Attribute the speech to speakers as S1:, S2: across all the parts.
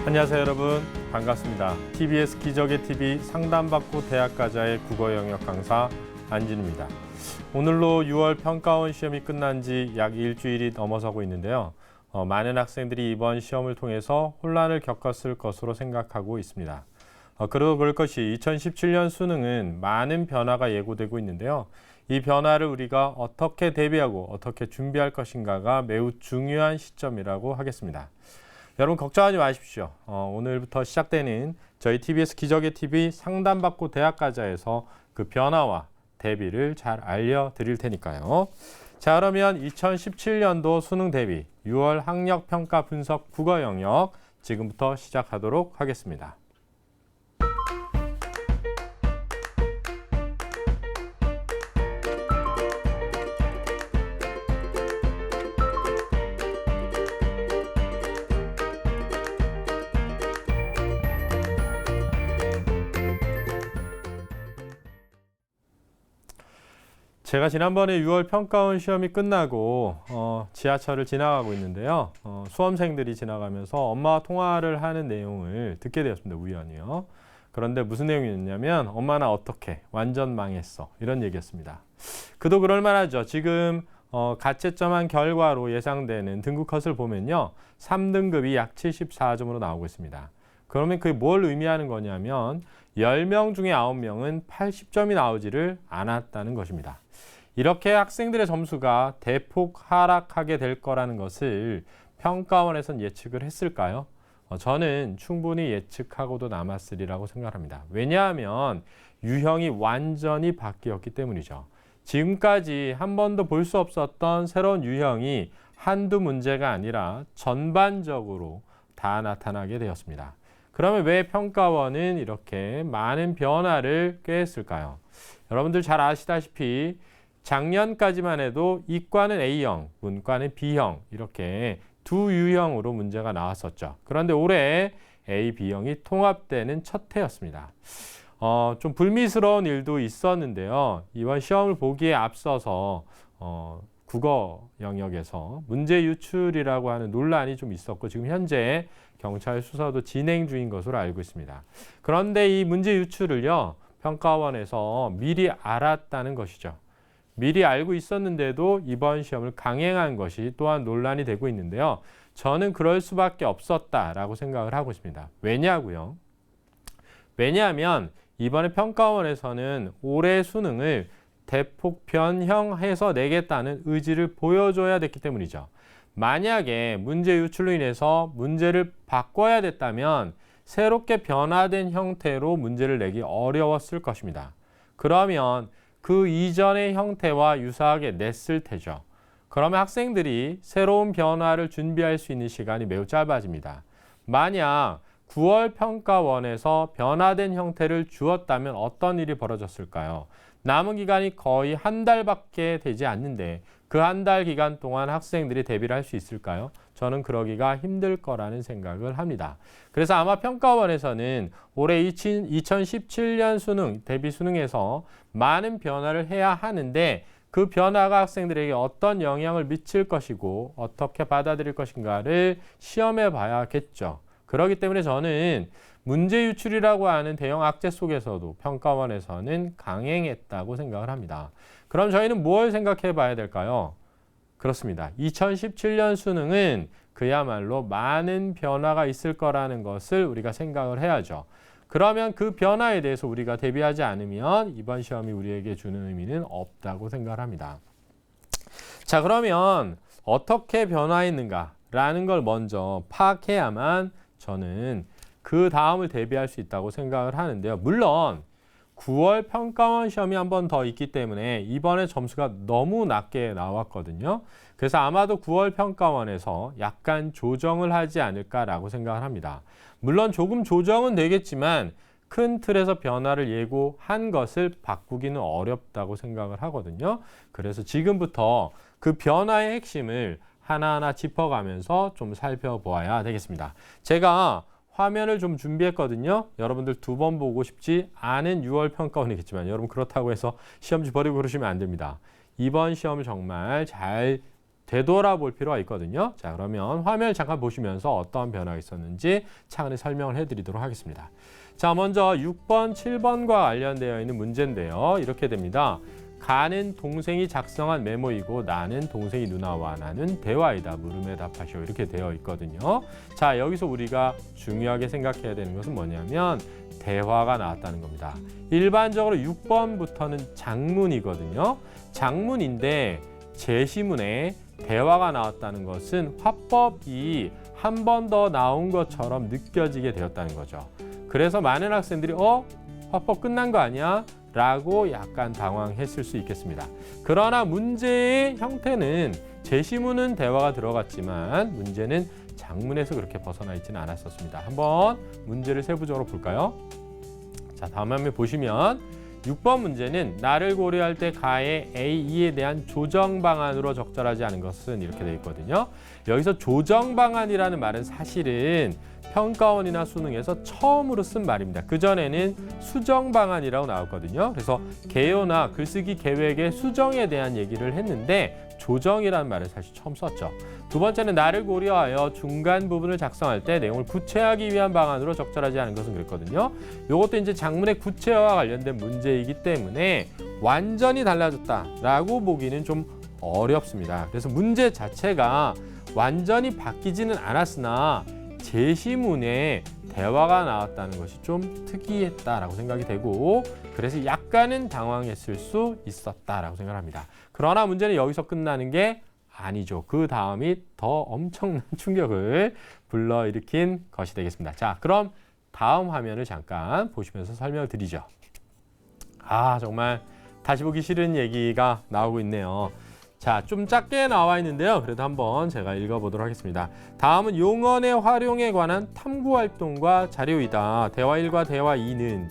S1: 안녕하세요 여러분, 반갑습니다. TBS 기적의 TV 상담받고 대학 가자의 국어 영역 강사 안진우입니다. 오늘로 6월 평가원 시험이 끝난 지 약 일주일이 넘어서고 있는데요. 많은 학생들이 이번 시험을 통해서 혼란을 겪었을 것으로 생각하고 있습니다. 그럴 것이 2017년 수능은 많은 변화가 예고되고 있는데요. 이 변화를 우리가 어떻게 대비하고 어떻게 준비할 것인가가 매우 중요한 시점이라고 하겠습니다. 여러분 걱정하지 마십시오. 오늘부터 시작되는 저희 TBS 기적의 TV 상담받고 대학 가자에서 그 변화와 대비를 잘 알려드릴 테니까요. 자, 그러면 2017년도 수능 대비 6월 학력평가 분석 국어 영역 지금부터 시작하도록 하겠습니다. 제가 지난번에 6월 평가원 시험이 끝나고 지하철을 지나가고 있는데요. 수험생들이 지나가면서 엄마와 통화를 하는 내용을 듣게 되었습니다. 우연히요. 그런데 무슨 내용이었냐면 엄마 나 어떡해 완전 망했어 이런 얘기였습니다. 그도 그럴 만하죠. 지금 가채점한 결과로 예상되는 등급 컷을 보면요. 3등급이 약 74점으로 나오고 있습니다. 그러면 그게 뭘 의미하는 거냐면 10명 중에 9명은 80점이 나오지를 않았다는 것입니다. 이렇게 학생들의 점수가 대폭 하락하게 될 거라는 것을 평가원에서는 예측을 했을까요? 저는 충분히 예측하고도 남았으리라고 생각합니다. 왜냐하면 유형이 완전히 바뀌었기 때문이죠. 지금까지 한 번도 볼 수 없었던 새로운 유형이 한두 문제가 아니라 전반적으로 다 나타나게 되었습니다. 그러면 왜 평가원은 이렇게 많은 변화를 꾀했을까요? 여러분들 잘 아시다시피 작년까지만 해도 이과는 A형, 문과는 B형 이렇게 두 유형으로 문제가 나왔었죠. 그런데 올해 A, B형이 통합되는 첫 해였습니다. 좀 불미스러운 일도 있었는데요. 이번 시험을 보기에 앞서서 국어 영역에서 문제 유출이라고 하는 논란이 좀 있었고 지금 현재 경찰 수사도 진행 중인 것으로 알고 있습니다. 그런데 이 문제 유출을요, 평가원에서 미리 알았다는 것이죠. 미리 알고 있었는데도 이번 시험을 강행한 것이 또한 논란이 되고 있는데요. 저는 그럴 수밖에 없었다라고 생각을 하고 있습니다. 왜냐고요? 왜냐하면 이번에 평가원에서는 올해 수능을 대폭 변형해서 내겠다는 의지를 보여줘야 됐기 때문이죠. 만약에 문제 유출로 인해서 문제를 바꿔야 됐다면 새롭게 변화된 형태로 문제를 내기 어려웠을 것입니다. 그러면 그 이전의 형태와 유사하게 냈을 테죠. 그러면 학생들이 새로운 변화를 준비할 수 있는 시간이 매우 짧아집니다. 만약 9월 평가원에서 변화된 형태를 주었다면 어떤 일이 벌어졌을까요? 남은 기간이 거의 한 달밖에 되지 않는데 그 한 달 기간 동안 학생들이 대비를 할 수 있을까요? 저는 그러기가 힘들 거라는 생각을 합니다. 그래서 아마 평가원에서는 올해 2017년 수능, 대비 수능에서 많은 변화를 해야 하는데 그 변화가 학생들에게 어떤 영향을 미칠 것이고 어떻게 받아들일 것인가를 시험해 봐야겠죠. 그렇기 때문에 저는 문제 유출이라고 하는 대형 악재 속에서도 평가원에서는 강행했다고 생각을 합니다. 그럼 저희는 뭘 생각해 봐야 될까요? 그렇습니다. 2017년 수능은 그야말로 많은 변화가 있을 거라는 것을 우리가 생각을 해야죠. 그러면 그 변화에 대해서 우리가 대비하지 않으면 이번 시험이 우리에게 주는 의미는 없다고 생각을 합니다. 자, 그러면 어떻게 변화했는가라는 걸 먼저 파악해야만 저는 그 다음을 대비할 수 있다고 생각을 하는데요. 물론 9월 평가원 시험이 한 번 더 있기 때문에 이번에 점수가 너무 낮게 나왔거든요. 그래서 아마도 9월 평가원에서 약간 조정을 하지 않을까라고 생각을 합니다. 물론 조금 조정은 되겠지만 큰 틀에서 변화를 예고한 것을 바꾸기는 어렵다고 생각을 하거든요. 그래서 지금부터 그 변화의 핵심을 하나하나 짚어가면서 좀 살펴보아야 되겠습니다. 제가 화면을 좀 준비했거든요. 여러분들 두 번 보고 싶지 않은 6월 평가원이겠지만 여러분 그렇다고 해서 시험지 버리고 그러시면 안 됩니다. 이번 시험을 정말 잘 되돌아볼 필요가 있거든요. 자, 그러면 화면을 잠깐 보시면서 어떤 변화가 있었는지 차근히 설명을 해드리도록 하겠습니다. 자, 먼저 6번, 7번과 관련되어 있는 문제인데요. 이렇게 됩니다. 가는 동생이 작성한 메모이고 나는 동생이 누나와 나눈 대화이다. 물음에 답하시오. 이렇게 되어 있거든요. 자, 여기서 우리가 중요하게 생각해야 되는 것은 뭐냐면 대화가 나왔다는 겁니다. 일반적으로 6번부터는 장문이거든요. 장문인데 제시문에 대화가 나왔다는 것은 화법이 한 번 더 나온 것처럼 느껴지게 되었다는 거죠. 그래서 많은 학생들이 화법 끝난 거 아니야? 라고 약간 당황했을 수 있겠습니다. 그러나 문제의 형태는 제시문은 대화가 들어갔지만 문제는 장문에서 그렇게 벗어나 있지는 않았었습니다. 한번 문제를 세부적으로 볼까요? 자, 다음 화면 보시면 6번 문제는 나를 고려할 때 가의 A, E에 대한 조정 방안으로 적절하지 않은 것은 이렇게 되어 있거든요. 여기서 조정 방안이라는 말은 사실은 평가원이나 수능에서 처음으로 쓴 말입니다. 그전에는 수정 방안이라고 나왔거든요. 그래서 개요나 글쓰기 계획의 수정에 대한 얘기를 했는데 조정이라는 말을 사실 처음 썼죠. 두 번째는 나를 고려하여 중간 부분을 작성할 때 내용을 구체화하기 위한 방안으로 적절하지 않은 것은 그랬거든요. 이것도 이제 작문의 구체화와 관련된 문제이기 때문에 완전히 달라졌다라고 보기는 좀 어렵습니다. 그래서 문제 자체가 완전히 바뀌지는 않았으나 제시문에 대화가 나왔다는 것이 좀 특이했다라고 생각이 되고 그래서 약간은 당황했을 수 있었다라고 생각합니다. 그러나 문제는 여기서 끝나는 게 아니죠. 그 다음이 더 엄청난 충격을 불러일으킨 것이 되겠습니다. 자, 그럼 다음 화면을 잠깐 보시면서 설명을 드리죠. 정말 다시 보기 싫은 얘기가 나오고 있네요. 자, 좀 작게 나와 있는데요. 그래도 한번 제가 읽어보도록 하겠습니다. 다음은 용언의 활용에 관한 탐구활동과 자료이다. 대화 1과 대화 2는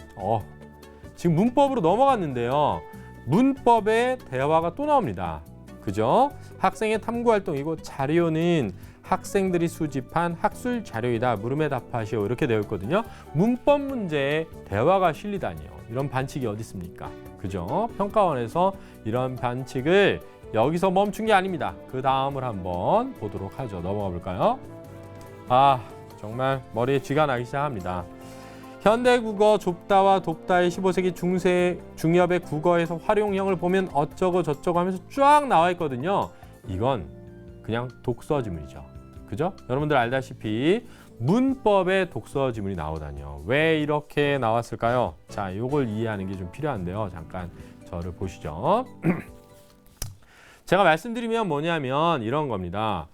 S1: 지금 문법으로 넘어갔는데요. 문법에 대화가 또 나옵니다. 그죠? 학생의 탐구활동이고 자료는 학생들이 수집한 학술 자료이다. 물음에 답하시오. 이렇게 되어 있거든요. 문법 문제에 대화가 실리다니요. 이런 반칙이 어디 있습니까? 그죠? 평가원에서 이런 반칙을 여기서 멈춘 게 아닙니다. 그 다음을 한번 보도록 하죠. 넘어가 볼까요? 정말 머리에 쥐가 나기 시작합니다. 현대국어 좁다와 돕다의 15세기 중엽의 국어에서 활용형을 보면 어쩌고 저쩌고 하면서 쫙 나와 있거든요. 이건 그냥 독서지문이죠. 그죠? 여러분들 알다시피 문법에 독서지문이 나오다니요. 왜 이렇게 나왔을까요? 자, 이걸 이해하는 게 좀 필요한데요. 잠깐 저를 보시죠. 제가 말씀드리면 뭐냐면 이런 겁니다.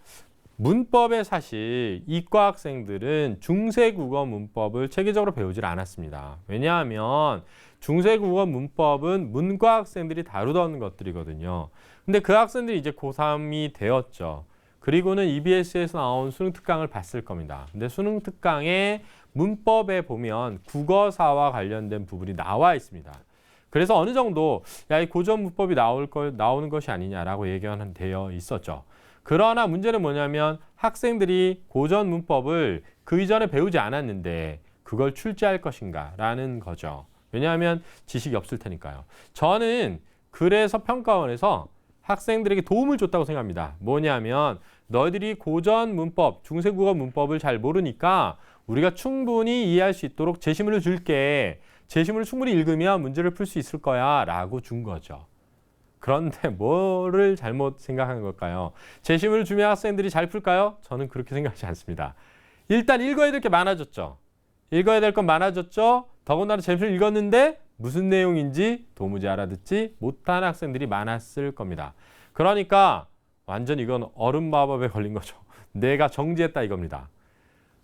S1: 문법에 사실 이과 학생들은 중세국어 문법을 체계적으로 배우질 않았습니다. 왜냐하면 중세국어 문법은 문과 학생들이 다루던 것들이거든요. 근데 그 학생들이 이제 고3이 되었죠. 그리고는 EBS에서 나온 수능 특강을 봤을 겁니다. 근데 수능 특강에 문법에 보면 국어사와 관련된 부분이 나와 있습니다. 그래서 어느 정도 이 고전 문법이 나오는 것이 아니냐라고 얘기는 되어 있었죠. 그러나 문제는 뭐냐면 학생들이 고전 문법을 그 이전에 배우지 않았는데 그걸 출제할 것인가 라는 거죠. 왜냐하면 지식이 없을 테니까요. 저는 그래서 평가원에서 학생들에게 도움을 줬다고 생각합니다. 뭐냐면 너희들이 고전 문법, 중세국어 문법을 잘 모르니까 우리가 충분히 이해할 수 있도록 제시문을 줄게. 제시문을 충분히 읽으면 문제를 풀 수 있을 거야 라고 준 거죠. 그런데 뭐를 잘못 생각한 걸까요? 제시문을 주면 학생들이 잘 풀까요? 저는 그렇게 생각하지 않습니다. 일단 읽어야 될 게 많아졌죠. 읽어야 될 건 많아졌죠. 더군다나 제시문을 읽었는데 무슨 내용인지 도무지 알아듣지 못한 학생들이 많았을 겁니다. 그러니까 완전 이건 얼음 마법에 걸린 거죠. 내가 정지했다 이겁니다.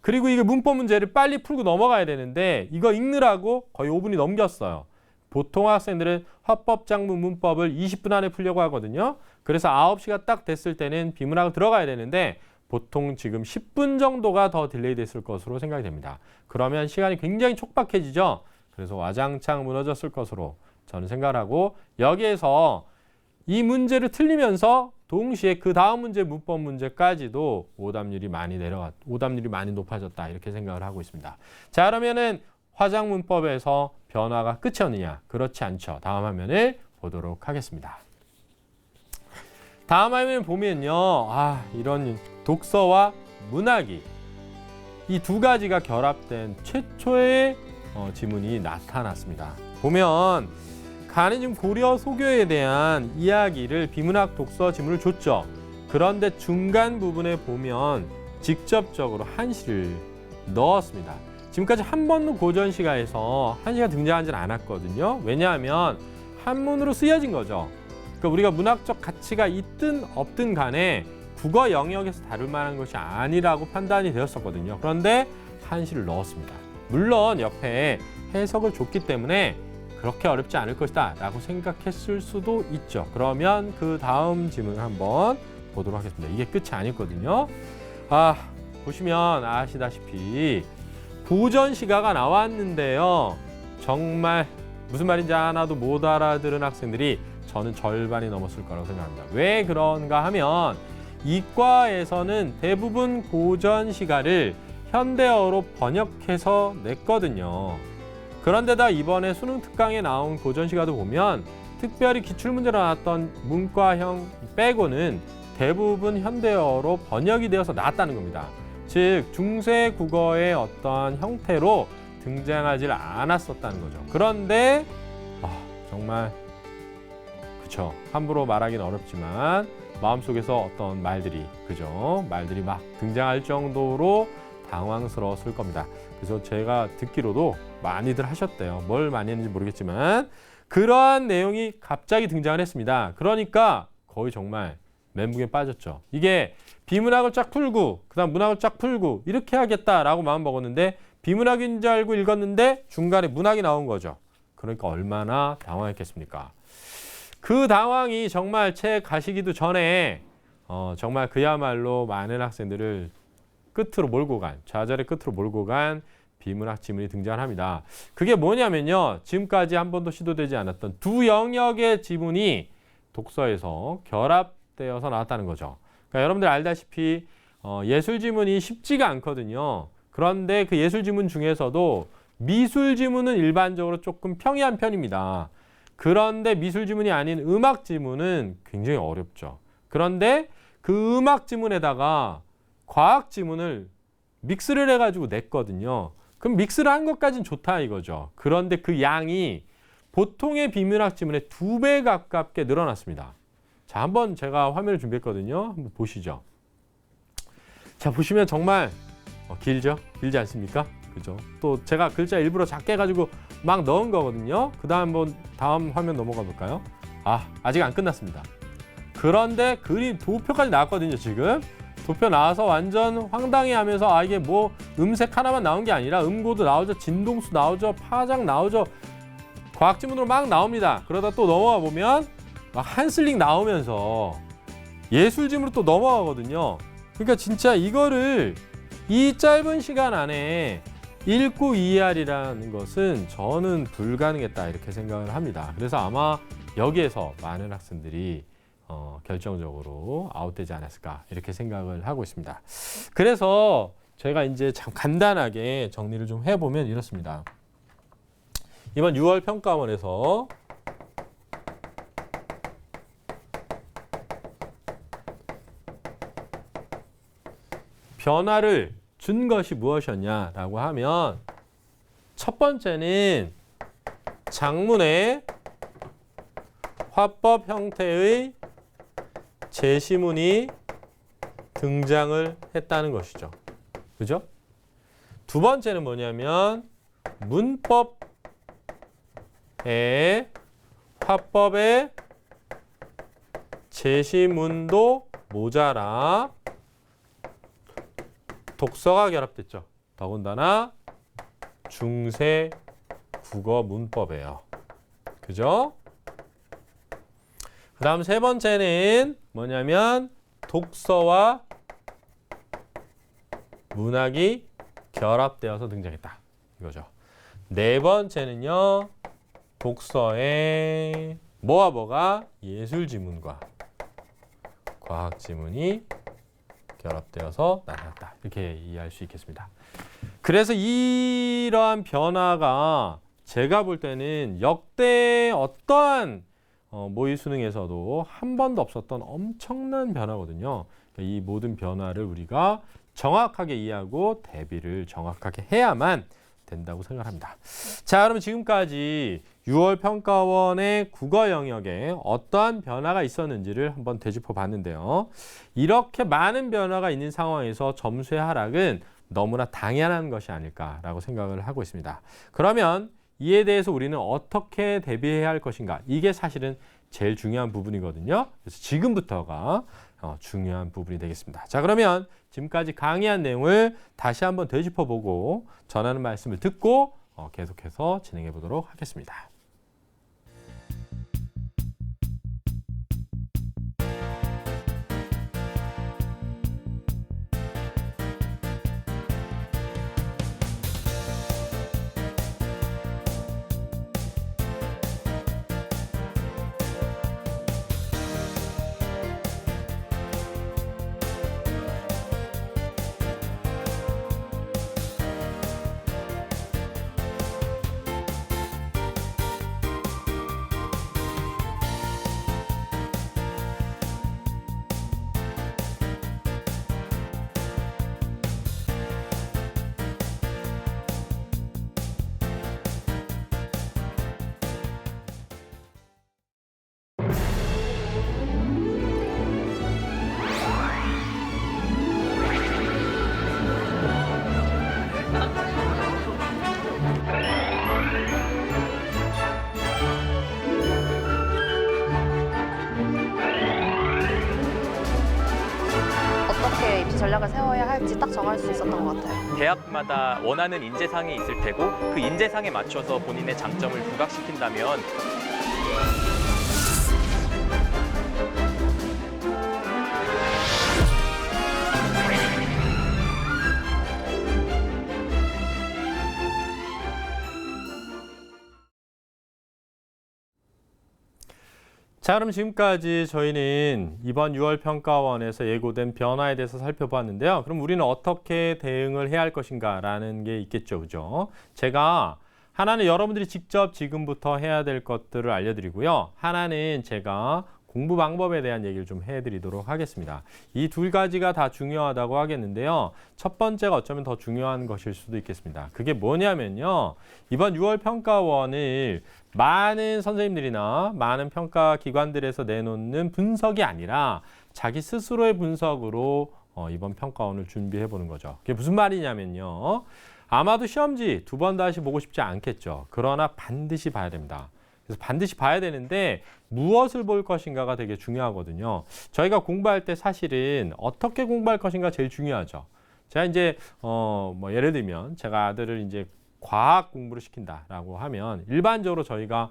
S1: 그리고 이게 문법 문제를 빨리 풀고 넘어가야 되는데 이거 읽느라고 거의 5분이 넘겼어요. 보통 학생들은 화법, 작문, 문법을 20분 안에 풀려고 하거든요. 그래서 9시가 딱 됐을 때는 비문학을 들어가야 되는데 보통 지금 10분 정도가 더 딜레이 됐을 것으로 생각이 됩니다. 그러면 시간이 굉장히 촉박해지죠. 그래서 와장창 무너졌을 것으로 저는 생각을 하고 여기에서 이 문제를 틀리면서 동시에 그 다음 문제 문법 문제까지도 오답률이 많이 높아졌다 이렇게 생각을 하고 있습니다. 자, 그러면은 화작 문법에서 변화가 끝이었느냐? 그렇지 않죠. 다음 화면을 보도록 하겠습니다. 다음 화면을 보면요. 이런 독서와 문학이 이 두 가지가 결합된 최초의 지문이 나타났습니다. 보면 간이 지금 고려 소교에 대한 이야기를 비문학 독서 지문을 줬죠. 그런데 중간 부분에 보면 직접적으로 한시를 넣었습니다. 지금까지 한 번도 고전시가에서 한시가 등장하지는 않았거든요. 왜냐하면 한문으로 쓰여진 거죠. 그러니까 우리가 문학적 가치가 있든 없든 간에 국어 영역에서 다룰 만한 것이 아니라고 판단이 되었었거든요. 그런데 한시를 넣었습니다. 물론 옆에 해석을 줬기 때문에 그렇게 어렵지 않을 것이다 라고 생각했을 수도 있죠. 그러면 그 다음 지문을 한번 보도록 하겠습니다. 이게 끝이 아니거든요. 보시면 아시다시피 고전시가가 나왔는데요. 정말 무슨 말인지 하나도 못 알아들은 학생들이 저는 절반이 넘었을 거라고 생각합니다. 왜 그런가 하면 이과에서는 대부분 고전시가를 현대어로 번역해서 냈거든요. 그런데다 이번에 수능 특강에 나온 고전시가도 보면 특별히 기출문제로 나왔던 문과형 빼고는 대부분 현대어로 번역이 되어서 나왔다는 겁니다. 즉 중세 국어의 어떤 형태로 등장하지 않았었다는 거죠. 그런데 정말 그쵸, 함부로 말하기는 어렵지만 마음속에서 어떤 말들이 말들이 막 등장할 정도로 당황스러웠을 겁니다. 그래서 제가 듣기로도 많이들 하셨대요. 뭘 많이 했는지 모르겠지만 그러한 내용이 갑자기 등장을 했습니다. 그러니까 거의 정말 멘붕에 빠졌죠. 이게 비문학을 쫙 풀고 그다음 문학을 쫙 풀고 이렇게 하겠다라고 마음 먹었는데 비문학인 줄 알고 읽었는데 중간에 문학이 나온 거죠. 그러니까 얼마나 당황했겠습니까? 그 당황이 정말 책 가시기도 전에 정말 그야말로 많은 학생들을 끝으로 몰고 간, 좌절의 끝으로 몰고 간 비문학 지문이 등장합니다. 그게 뭐냐면요. 지금까지 한 번도 시도되지 않았던 두 영역의 지문이 독서에서 결합되어서 나왔다는 거죠. 그러니까 여러분들 알다시피 예술 지문이 쉽지가 않거든요. 그런데 그 예술 지문 중에서도 미술 지문은 일반적으로 조금 평이한 편입니다. 그런데 미술 지문이 아닌 음악 지문은 굉장히 어렵죠. 그런데 그 음악 지문에다가 과학 지문을 믹스를 해가지고 냈거든요. 그럼 믹스를 한 것까지는 좋다 이거죠. 그런데 그 양이 보통의 비문학 지문의 2배 가깝게 늘어났습니다. 자, 한번 제가 화면을 준비했거든요. 한번 보시죠. 자, 보시면 정말 길죠? 길지 않습니까? 그죠? 또 제가 글자 일부러 작게 해가지고 막 넣은 거거든요. 다음 화면 넘어가 볼까요? 아직 안 끝났습니다. 그런데 그림 도표까지 나왔거든요. 지금 도표 나와서 완전 황당해하면서 이게 뭐 음색 하나만 나온 게 아니라 음고도 나오죠, 진동수 나오죠, 파장 나오죠, 과학지문으로 막 나옵니다. 그러다 또 넘어가 보면 막 한슬릭 나오면서 예술지문으로 또 넘어가거든요. 그러니까 진짜 이거를 이 짧은 시간 안에 읽고 이해하리라는 것은 저는 불가능했다 이렇게 생각을 합니다. 그래서 아마 여기에서 많은 학생들이 결정적으로 아웃되지 않았을까 이렇게 생각을 하고 있습니다. 그래서 제가 이제 참 간단하게 정리를 좀 해보면 이렇습니다. 이번 6월 평가원에서 변화를 준 것이 무엇이었냐라고 하면 첫 번째는 장문의 화법 형태의 제시문이 등장을 했다는 것이죠. 그죠? 두 번째는 뭐냐면 문법의 화법의 제시문도 모자라 독서가 결합됐죠. 더군다나 중세 국어 문법이에요. 그죠? 그 다음 세 번째는 뭐냐면 독서와 문학이 결합되어서 등장했다. 이거죠. 네 번째는요. 독서의 뭐가 예술 지문과 과학 지문이 결합되어서 나타났다. 이렇게 이해할 수 있겠습니다. 그래서 이러한 변화가 제가 볼 때는 역대 어떠한 모의 수능에서도 한 번도 없었던 엄청난 변화거든요. 그러니까 이 모든 변화를 우리가 정확하게 이해하고 대비를 정확하게 해야만 된다고 생각합니다. 자, 그러면 지금까지 6월 평가원의 국어 영역에 어떠한 변화가 있었는지를 한번 되짚어 봤는데요. 이렇게 많은 변화가 있는 상황에서 점수의 하락은 너무나 당연한 것이 아닐까라고 생각을 하고 있습니다. 그러면 이에 대해서 우리는 어떻게 대비해야 할 것인가? 이게 사실은 제일 중요한 부분이거든요. 그래서 지금부터가 중요한 부분이 되겠습니다. 자, 그러면 지금까지 강의한 내용을 다시 한번 되짚어보고 전하는 말씀을 듣고 계속해서 진행해 보도록 하겠습니다.
S2: 어떻게 입시 전략을 세워야 할지 딱 정할 수 있었던 것 같아요.
S3: 대학마다 원하는 인재상이 있을 테고 그 인재상에 맞춰서 본인의 장점을 부각시킨다면
S1: 자, 그럼 지금까지 저희는 이번 6월 평가원에서 예고된 변화에 대해서 살펴봤는데요. 그럼 우리는 어떻게 대응을 해야 할 것인가라는 게 있겠죠, 그죠? 제가 하나는 여러분들이 직접 지금부터 해야 될 것들을 알려드리고요. 하나는 제가 공부 방법에 대한 얘기를 좀 해드리도록 하겠습니다. 이 두 가지가 다 중요하다고 하겠는데요. 첫 번째가 어쩌면 더 중요한 것일 수도 있겠습니다. 그게 뭐냐면요. 이번 6월 평가원을 많은 선생님들이나 많은 평가 기관들에서 내놓는 분석이 아니라 자기 스스로의 분석으로 이번 평가원을 준비해 보는 거죠. 그게 무슨 말이냐면요. 아마도 시험지 두 번 다시 보고 싶지 않겠죠. 그러나 반드시 봐야 됩니다. 그래서 반드시 봐야 되는데 무엇을 볼 것인가가 되게 중요하거든요. 저희가 공부할 때 사실은 어떻게 공부할 것인가 제일 중요하죠. 제가 이제 예를 들면 제가 아들을 이제 과학 공부를 시킨다라고 하면 일반적으로 저희가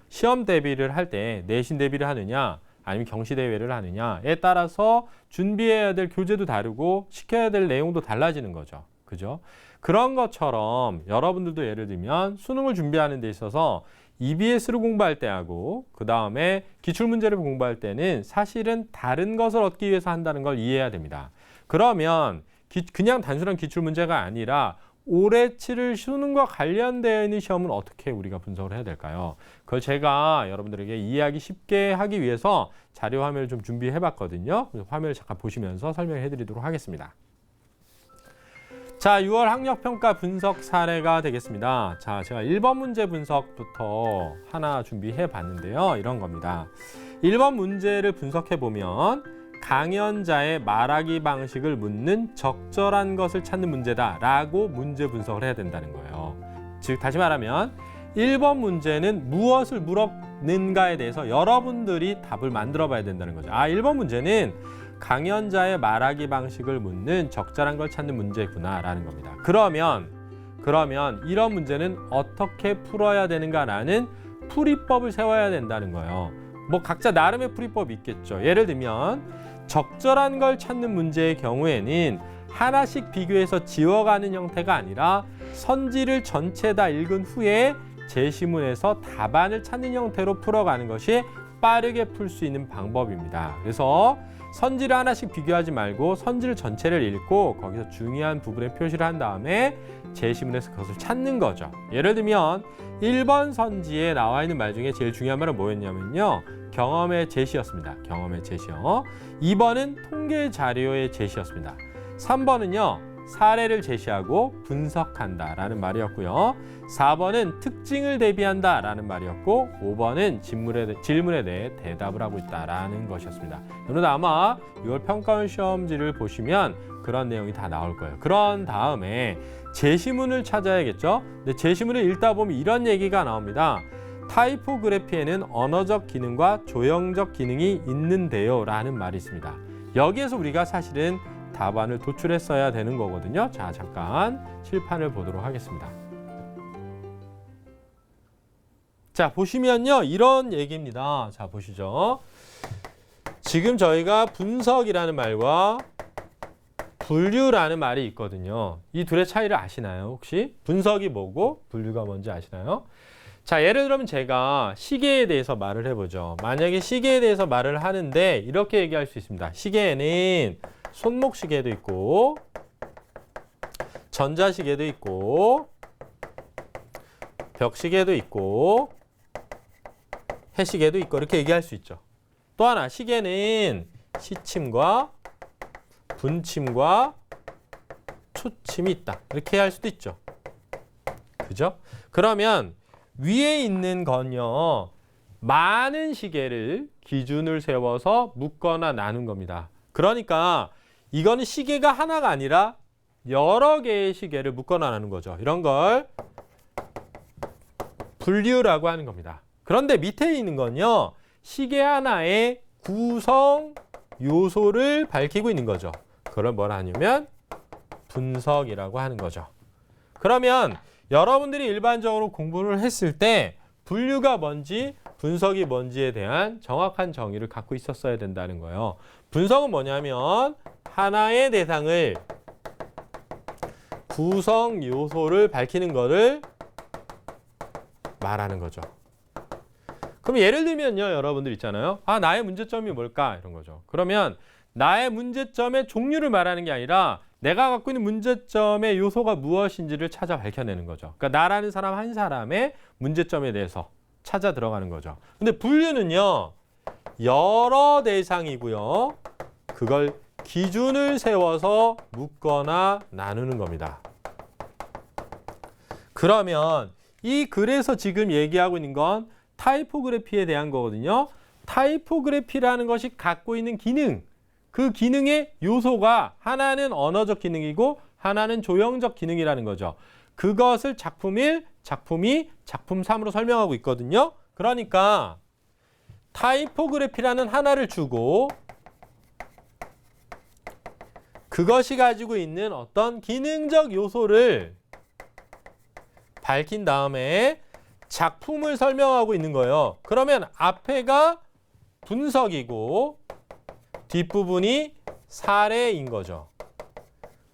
S1: 시험 대비를 할 때 내신 대비를 하느냐 아니면 경시 대회를 하느냐에 따라서 준비해야 될 교재도 다르고 시켜야 될 내용도 달라지는 거죠. 그죠? 그런 것처럼 여러분들도 예를 들면 수능을 준비하는 데 있어서 EBS를 공부할 때하고 그 다음에 기출문제를 공부할 때는 사실은 다른 것을 얻기 위해서 한다는 걸 이해해야 됩니다. 그러면 그냥 단순한 기출문제가 아니라 올해 치를 수능과 관련되어 있는 시험은 어떻게 우리가 분석을 해야 될까요? 그걸 제가 여러분들에게 이해하기 쉽게 하기 위해서 자료 화면을 좀 준비해 봤거든요. 그래서 화면을 잠깐 보시면서 설명해 드리도록 하겠습니다. 자, 6월 학력평가 분석 사례가 되겠습니다. 자, 제가 1번 문제 분석부터 하나 준비해 봤는데요. 이런 겁니다. 1번 문제를 분석해 보면 강연자의 말하기 방식을 묻는 적절한 것을 찾는 문제다라고 문제 분석을 해야 된다는 거예요. 즉, 다시 말하면 1번 문제는 무엇을 물었는가에 대해서 여러분들이 답을 만들어 봐야 된다는 거죠. 1번 문제는 강연자의 말하기 방식을 묻는 적절한 걸 찾는 문제구나라는 겁니다. 그러면 이런 문제는 어떻게 풀어야 되는가라는 풀이법을 세워야 된다는 거예요. 뭐 각자 나름의 풀이법이 있겠죠. 예를 들면 적절한 걸 찾는 문제의 경우에는 하나씩 비교해서 지워가는 형태가 아니라 선지를 전체 다 읽은 후에 제시문에서 답안을 찾는 형태로 풀어가는 것이 빠르게 풀 수 있는 방법입니다. 그래서 선지를 하나씩 비교하지 말고 선지를 전체를 읽고 거기서 중요한 부분에 표시를 한 다음에 제시문에서 그것을 찾는 거죠. 예를 들면 1번 선지에 나와 있는 말 중에 제일 중요한 말은 뭐였냐면요. 경험의 제시였습니다. 경험의 제시요. 2번은 통계 자료의 제시였습니다. 3번은요. 사례를 제시하고 분석한다라는 말이었고요. 4번은 특징을 대비한다라는 말이었고 5번은 질문에 대해 대답을 하고 있다라는 것이었습니다. 여러분 아마 6월 평가원 시험지를 보시면 그런 내용이 다 나올 거예요. 그런 다음에 제시문을 찾아야겠죠. 근데 제시문을 읽다 보면 이런 얘기가 나옵니다. 타이포그래피에는 언어적 기능과 조형적 기능이 있는데요 라는 말이 있습니다. 여기에서 우리가 사실은 답안을 도출했어야 되는 거거든요. 자, 잠깐 칠판을 보도록 하겠습니다. 자, 보시면요. 이런 얘기입니다. 자, 보시죠. 지금 저희가 분석이라는 말과 분류라는 말이 있거든요. 이 둘의 차이를 아시나요? 혹시? 분석이 뭐고 분류가 뭔지 아시나요? 자, 예를 들면 제가 시계에 대해서 말을 해보죠. 만약에 시계에 대해서 말을 하는데 이렇게 얘기할 수 있습니다. 시계에는 손목시계도 있고 전자시계도 있고 벽시계도 있고 해시계도 있고 이렇게 얘기할 수 있죠. 또 하나 시계는 시침과 분침과 초침이 있다. 이렇게 할 수도 있죠. 그죠? 그러면 위에 있는 건요. 많은 시계를 기준을 세워서 묶거나 나눈 겁니다. 그러니까 이거는 시계가 하나가 아니라 여러 개의 시계를 묶거나 나눈 거죠. 이런 걸 분류라고 하는 겁니다. 그런데 밑에 있는 건요. 시계 하나의 구성 요소를 밝히고 있는 거죠. 그걸 뭐라 하냐면 분석이라고 하는 거죠. 그러면 여러분들이 일반적으로 공부를 했을 때 분류가 뭔지 분석이 뭔지에 대한 정확한 정의를 갖고 있었어야 된다는 거예요. 분석은 뭐냐면 하나의 대상을 구성 요소를 밝히는 거를 말하는 거죠. 그럼 예를 들면요. 여러분들 있잖아요. 아, 나의 문제점이 뭘까? 이런 거죠. 그러면 나의 문제점의 종류를 말하는 게 아니라 내가 갖고 있는 문제점의 요소가 무엇인지를 찾아 밝혀내는 거죠. 그러니까 나라는 사람 한 사람의 문제점에 대해서 찾아 들어가는 거죠. 근데 분류는요. 여러 대상이고요. 그걸 기준을 세워서 묶거나 나누는 겁니다. 그러면 이 글에서 지금 얘기하고 있는 건 타이포그래피에 대한 거거든요. 타이포그래피라는 것이 갖고 있는 기능, 그 기능의 요소가 하나는 언어적 기능이고 하나는 조형적 기능이라는 거죠. 그것을 작품 1, 작품 2, 작품 3으로 설명하고 있거든요. 그러니까 타이포그래피라는 하나를 주고 그것이 가지고 있는 어떤 기능적 요소를 밝힌 다음에 작품을 설명하고 있는 거예요. 그러면 앞에가 분석이고 뒷부분이 사례인 거죠.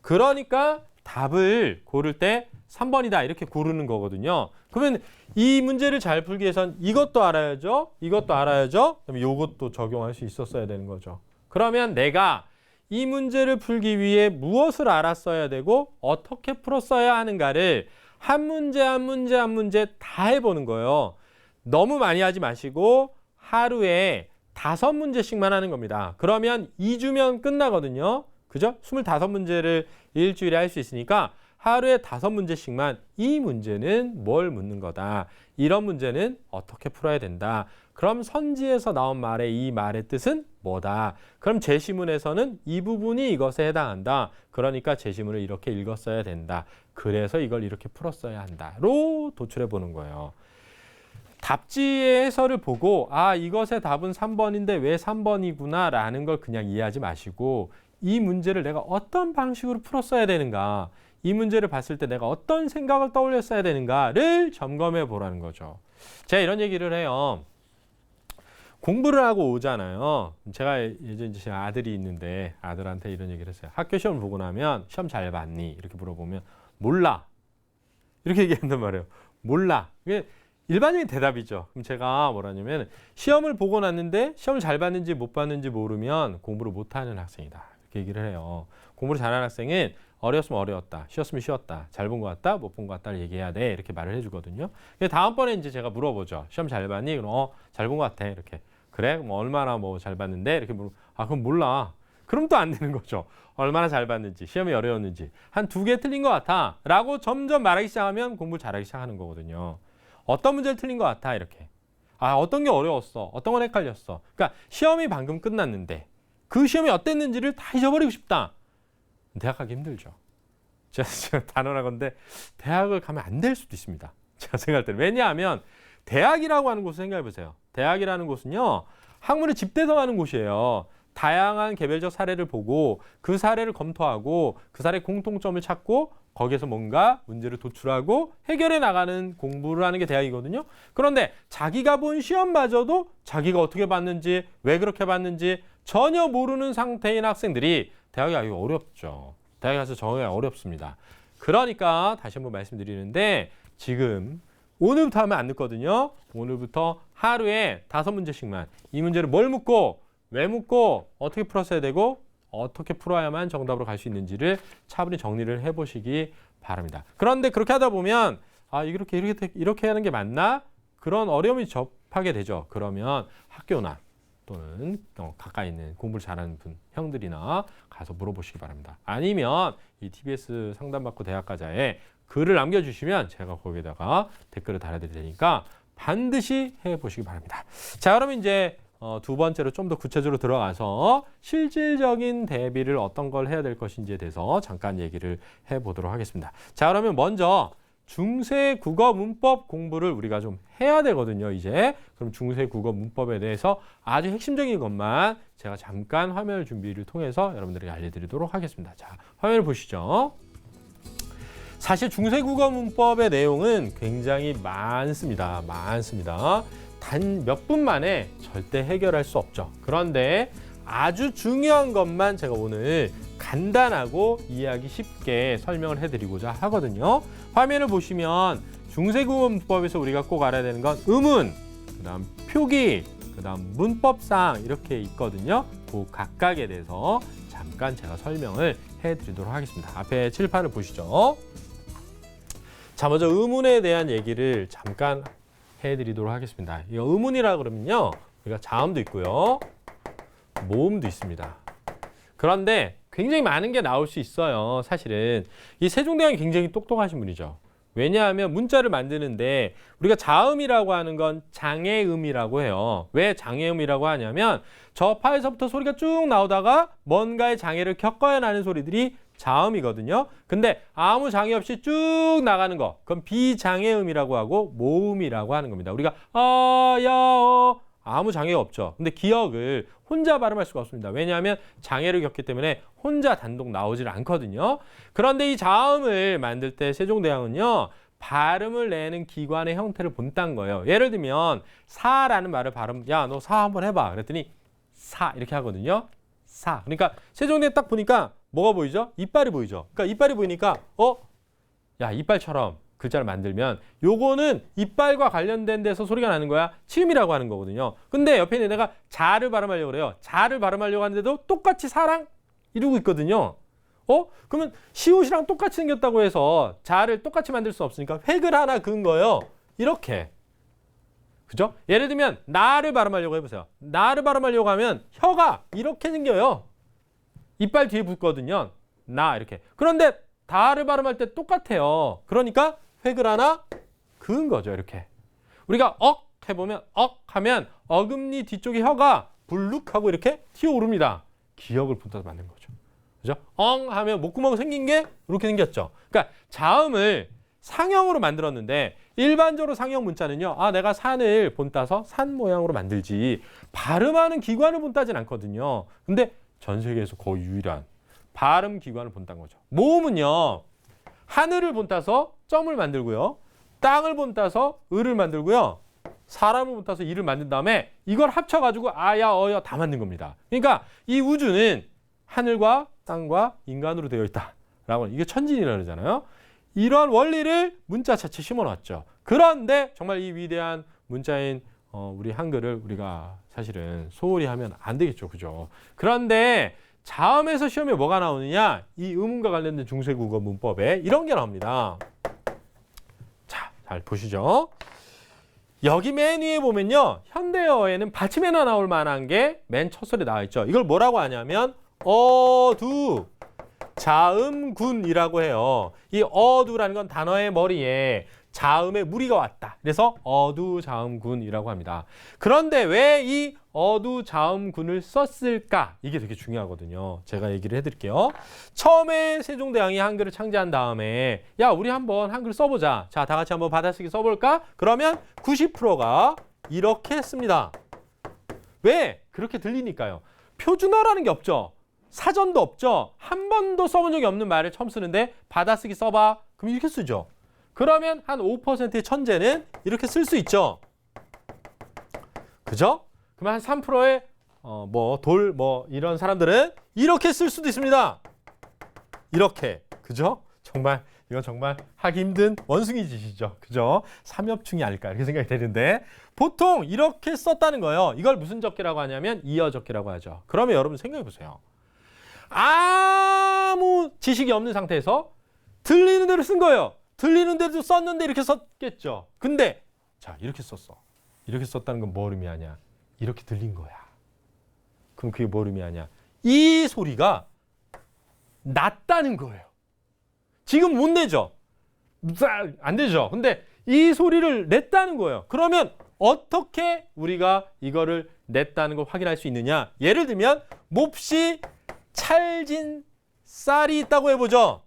S1: 그러니까 답을 고를 때 3번이다 이렇게 고르는 거거든요. 그러면 이 문제를 잘 풀기 위해선 이것도 알아야죠. 이것도 알아야죠. 그다음에 이것도 적용할 수 있었어야 되는 거죠. 그러면 내가 이 문제를 풀기 위해 무엇을 알았어야 되고 어떻게 풀었어야 하는가를 한 문제 한 문제 한 문제 다 해보는 거예요. 너무 많이 하지 마시고 하루에 5문제씩만 하는 겁니다. 그러면 2주면 끝나거든요. 그죠? 25문제를 일주일에 할 수 있으니까 하루에 5문제씩만 이 문제는 뭘 묻는 거다. 이런 문제는 어떻게 풀어야 된다. 그럼 선지에서 나온 말의 이 말의 뜻은 뭐다. 그럼 제시문에서는 이 부분이 이것에 해당한다. 그러니까 제시문을 이렇게 읽었어야 된다. 그래서 이걸 이렇게 풀었어야 한다로 도출해 보는 거예요. 답지의 해설을 보고 아 이것의 답은 3번인데 왜 3번이구나 라는 걸 그냥 이해하지 마시고 이 문제를 내가 어떤 방식으로 풀었어야 되는가, 이 문제를 봤을 때 내가 어떤 생각을 떠올렸어야 되는가를 점검해 보라는 거죠. 제가 이런 얘기를 해요. 공부를 하고 오잖아요. 제가 예전에 제 아들이 있는데 아들한테 이런 얘기를 했어요. 학교 시험 보고 나면 시험 잘 봤니? 이렇게 물어보면 몰라. 이렇게 얘기한단 말이에요. 몰라. 일반적인 대답이죠. 그럼 제가 뭐라냐면 시험을 보고 났는데 시험을 잘 봤는지 못 봤는지 모르면 공부를 못하는 학생이다. 이렇게 얘기를 해요. 공부를 잘하는 학생은 어려웠으면 어려웠다, 쉬었으면 쉬었다, 잘 본 것 같다, 못 본 것 같다를 얘기해야 돼. 이렇게 말을 해주거든요. 다음번에 이제 제가 물어보죠. 시험 잘 봤니? 그럼 잘 본 것 같아. 이렇게. 그래? 뭐 얼마나 뭐 잘 봤는데? 이렇게 물어. 아, 그럼 몰라. 그럼 또 안 되는 거죠. 얼마나 잘 봤는지, 시험이 어려웠는지, 한 2개 틀린 것 같아 라고 점점 말하기 시작하면 공부를 잘하기 시작하는 거거든요. 어떤 문제를 틀린 것 같아 이렇게. 아, 어떤 게 어려웠어, 어떤 건 헷갈렸어. 그러니까 시험이 방금 끝났는데 그 시험이 어땠는지를 다 잊어버리고 싶다. 대학 가기 힘들죠. 제가 단언하건데 대학을 가면 안 될 수도 있습니다. 제가 생각할 때는. 왜냐하면 대학이라고 하는 곳을 생각해 보세요. 대학이라는 곳은요, 학문을 집대성하는 곳이에요. 다양한 개별적 사례를 보고 그 사례를 검토하고 그 사례의 공통점을 찾고 거기에서 뭔가 문제를 도출하고 해결해 나가는 공부를 하는 게 대학이거든요. 그런데 자기가 본 시험마저도 자기가 어떻게 봤는지, 왜 그렇게 봤는지 전혀 모르는 상태인 학생들이 대학이 아주 어렵죠. 대학에 가서 적응이 어렵습니다. 그러니까 다시 한번 말씀드리는데, 지금 오늘부터 하면 안 늦거든요. 오늘부터 하루에 5문제씩만 이 문제를 뭘 묻고 왜 묻고 어떻게 풀었어야 되고 어떻게 풀어야만 정답으로 갈 수 있는지를 차분히 정리를 해보시기 바랍니다. 그런데 그렇게 하다 보면 아, 이렇게 하는 게 맞나? 그런 어려움이 접하게 되죠. 그러면 학교나 또는 가까이 있는 공부를 잘하는 분, 형들이나 가서 물어보시기 바랍니다. 아니면 이 TBS 상담받고 대학가자에 글을 남겨주시면 제가 거기에다가 댓글을 달아드릴 테니까 반드시 해보시기 바랍니다. 자, 그러면 이제 두 번째로 좀 더 구체적으로 들어가서 실질적인 대비를 어떤 걸 해야 될 것인지에 대해서 잠깐 얘기를 해보도록 하겠습니다. 자, 그러면 먼저 중세 국어 문법 공부를 우리가 좀 해야 되거든요, 이제. 그럼 중세 국어 문법에 대해서 아주 핵심적인 것만 제가 잠깐 화면 준비를 통해서 여러분들에게 알려드리도록 하겠습니다. 자, 화면을 보시죠. 사실 중세 국어 문법의 내용은 굉장히 많습니다. 단 몇 분 만에 절대 해결할 수 없죠. 그런데 아주 중요한 것만 제가 오늘 간단하고 이해하기 쉽게 설명을 해드리고자 하거든요. 화면을 보시면 중세국어 문법에서 우리가 꼭 알아야 되는 건 음운, 그다음 표기, 그다음 문법상 이렇게 있거든요. 그 각각에 대해서 잠깐 제가 설명을 해드리도록 하겠습니다. 앞에 칠판을 보시죠. 자, 먼저 음운에 대한 얘기를 잠깐 해드리도록 하겠습니다. 이 음운이라 그러면요, 우리가 자음도 있고요, 모음도 있습니다. 그런데 굉장히 많은 게 나올 수 있어요. 사실은 이 세종대왕이 굉장히 똑똑하신 분이죠. 왜냐하면 문자를 만드는데 우리가 자음이라고 하는 건 장애음이라고 해요. 왜 장애음이라고 하냐면 저 파에서부터 소리가 쭉 나오다가 뭔가의 장애를 겪어야 나는 소리들이 자음이거든요. 근데 아무 장애 없이 쭉 나가는 거, 그건 비장애음이라고 하고 모음이라고 하는 겁니다. 우리가 아무 장애가 없죠. 근데 기억을 혼자 발음할 수가 없습니다. 왜냐하면 장애를 겪기 때문에 혼자 단독 나오질 않거든요. 그런데 이 자음을 만들 때 세종대왕은요, 발음을 내는 기관의 형태를 본딴 거예요. 예를 들면 사라는 말을 야, 너 사 한번 해봐. 그랬더니 사 이렇게 하거든요. 사. 그러니까 세종대왕 딱 보니까 뭐가 보이죠? 이빨이 보이죠. 그러니까 이빨이 보이니까 야, 이빨처럼 글자를 만들면 요거는 이빨과 관련된 데서 소리가 나는 거야. 치음이라고 하는 거거든요. 근데 옆에 있는 애가 자를 발음하려고 그래요. 자를 발음하려고 하는데도 똑같이 사랑 이러고 있거든요. 그러면 시옷이랑 똑같이 생겼다고 해서 자를 똑같이 만들 수 없으니까 획을 하나 그은 거예요. 이렇게. 그죠? 예를 들면 나를 발음하려고 해보세요. 나를 발음하려고 하면 혀가 이렇게 생겨요. 이빨 뒤에 붙거든요. 나 이렇게. 그런데 다를 발음할 때 똑같아요. 그러니까 획을 하나 그은 거죠. 이렇게. 우리가 억 해보면 억 하면 어금니 뒤쪽에 혀가 불룩하고 이렇게 튀어오릅니다. 기억을 본따서 만든 거죠. 그죠? 엉 하면 목구멍 생긴 게 이렇게 생겼죠. 그러니까 자음을 상형으로 만들었는데 일반적으로 상형 문자는요, 내가 산을 본따서 산 모양으로 만들지 발음하는 기관을 본따진 않거든요. 근데 전 세계에서 거의 유일한 발음 기관을 본딴 거죠. 모음은요, 하늘을 본따서 점을 만들고요, 땅을 본따서 을을 만들고요, 사람을 본따서 이를 만든 다음에 이걸 합쳐가지고 아야 어야 다 만든 겁니다. 그러니까 이 우주는 하늘과 땅과 인간으로 되어 있다라고, 이게 천진이라고 그러잖아요. 이러한 원리를 문자 자체에 심어놨죠. 그런데 정말 이 위대한 문자인 우리 한글을 우리가 사실은 소홀히 하면 안 되겠죠. 그죠? 그런데 자음에서 시험에 뭐가 나오느냐? 이 의문과 관련된 중세국어 문법에 이런 게 나옵니다. 자, 잘 보시죠. 여기 맨 위에 보면요. 현대어에는 받침에 나올 만한 게 맨 첫 소리에 나와 있죠. 이걸 뭐라고 하냐면 어두 자음군이라고 해요. 이 어두라는 건 단어의 머리에 자음에 무리가 왔다. 그래서 어두자음군이라고 합니다. 그런데 왜 이 어두자음군을 썼을까? 이게 되게 중요하거든요. 제가 얘기를 해드릴게요. 처음에 세종대왕이 한글을 창제한 다음에 야 우리 한번 한글 써보자. 자, 다 같이 한번 받아쓰기 써볼까? 그러면 90%가 이렇게 씁니다. 왜? 그렇게 들리니까요. 표준어라는 게 없죠. 사전도 없죠. 한 번도 써본 적이 없는 말을 처음 쓰는데 받아쓰기 써봐. 그럼 이렇게 쓰죠. 그러면 한 5%의 천재는 이렇게 쓸 수 있죠. 그죠? 그러면 한 3%의 이런 사람들은 이렇게 쓸 수도 있습니다. 이렇게. 그죠? 이건 정말 하기 힘든 원숭이 짓이죠. 그죠? 삼엽충이 아닐까 이렇게 생각이 되는데 보통 이렇게 썼다는 거예요. 이걸 무슨 적기라고 하냐면 이어적기라고 하죠. 그러면 여러분 생각해 보세요. 아무 지식이 없는 상태에서 들리는 대로 쓴 거예요. 들리는 대로 썼는데 이렇게 썼겠죠. 근데 자 이렇게 썼어. 이렇게 썼다는 건 뭘 의미하냐. 이렇게 들린 거야. 그럼 그게 뭘 의미하냐. 이 소리가 낮다는 거예요. 지금 못 내죠. 안 되죠. 근데 이 소리를 냈다는 거예요. 그러면 어떻게 우리가 이거를 냈다는 걸 확인할 수 있느냐. 예를 들면 몹시 찰진 쌀이 있다고 해보죠.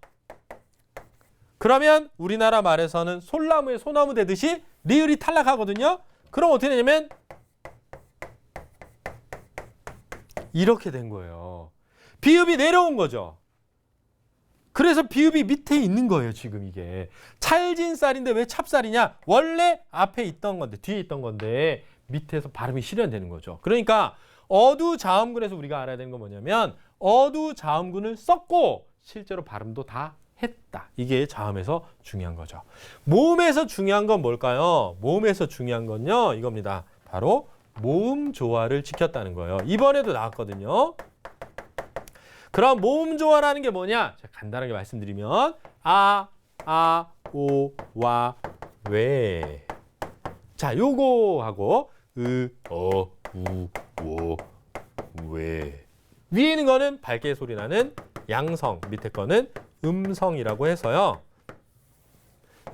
S1: 그러면 우리나라 말에서는 솔나무에 소나무 되듯이 리을이 탈락하거든요. 그럼 어떻게 되냐면 이렇게 된 거예요. 비읍이 내려온 거죠. 그래서 비읍이 밑에 있는 거예요. 지금 이게 찰진 쌀인데 왜 찹쌀이냐. 원래 앞에 있던 건데 뒤에 있던 건데 밑에서 발음이 실현되는 거죠. 그러니까 어두자음군에서 우리가 알아야 되는 건 뭐냐면 어두자음군을 썼고 실제로 발음도 다 했다. 이게 자음에서 중요한 거죠. 모음에서 중요한 건 뭘까요? 모음에서 중요한 건요. 이겁니다. 바로 모음 조화를 지켰다는 거예요. 이번에도 나왔거든요. 그럼 모음 조화라는 게 뭐냐? 제가 간단하게 말씀드리면 오, 와, 왜. 자, 요거하고 우, 오, 왜. 위에 있는 거는 밝게 소리 나는 양성, 밑에 거는 음성이라고 해서요.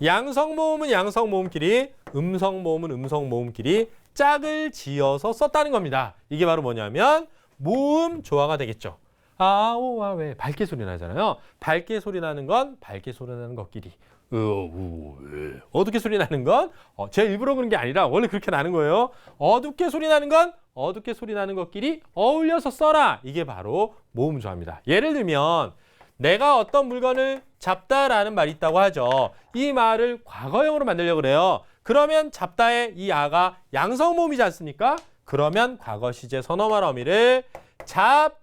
S1: 양성 모음은 양성 모음끼리, 음성 모음은 음성 모음끼리 짝을 지어서 썼다는 겁니다. 이게 바로 뭐냐면 모음 조화가 되겠죠. 오, 와, 왜. 밝게 소리 나잖아요. 밝게 소리 나는 건 밝게 소리 나는 것끼리. 왜. 어둡게 소리 나는 건 제가 일부러 그런 게 아니라 원래 그렇게 나는 거예요. 어둡게 소리 나는 건 어둡게 소리 나는 것끼리 어울려서 써라. 이게 바로 모음 조화입니다. 예를 들면 내가 어떤 물건을 잡다라는 말이 있다고 하죠. 이 말을 과거형으로 만들려고 그래요. 그러면 잡다의 이 아가 양성 모음이지 않습니까? 그러면 과거 시제 선어말 어미를 잡았다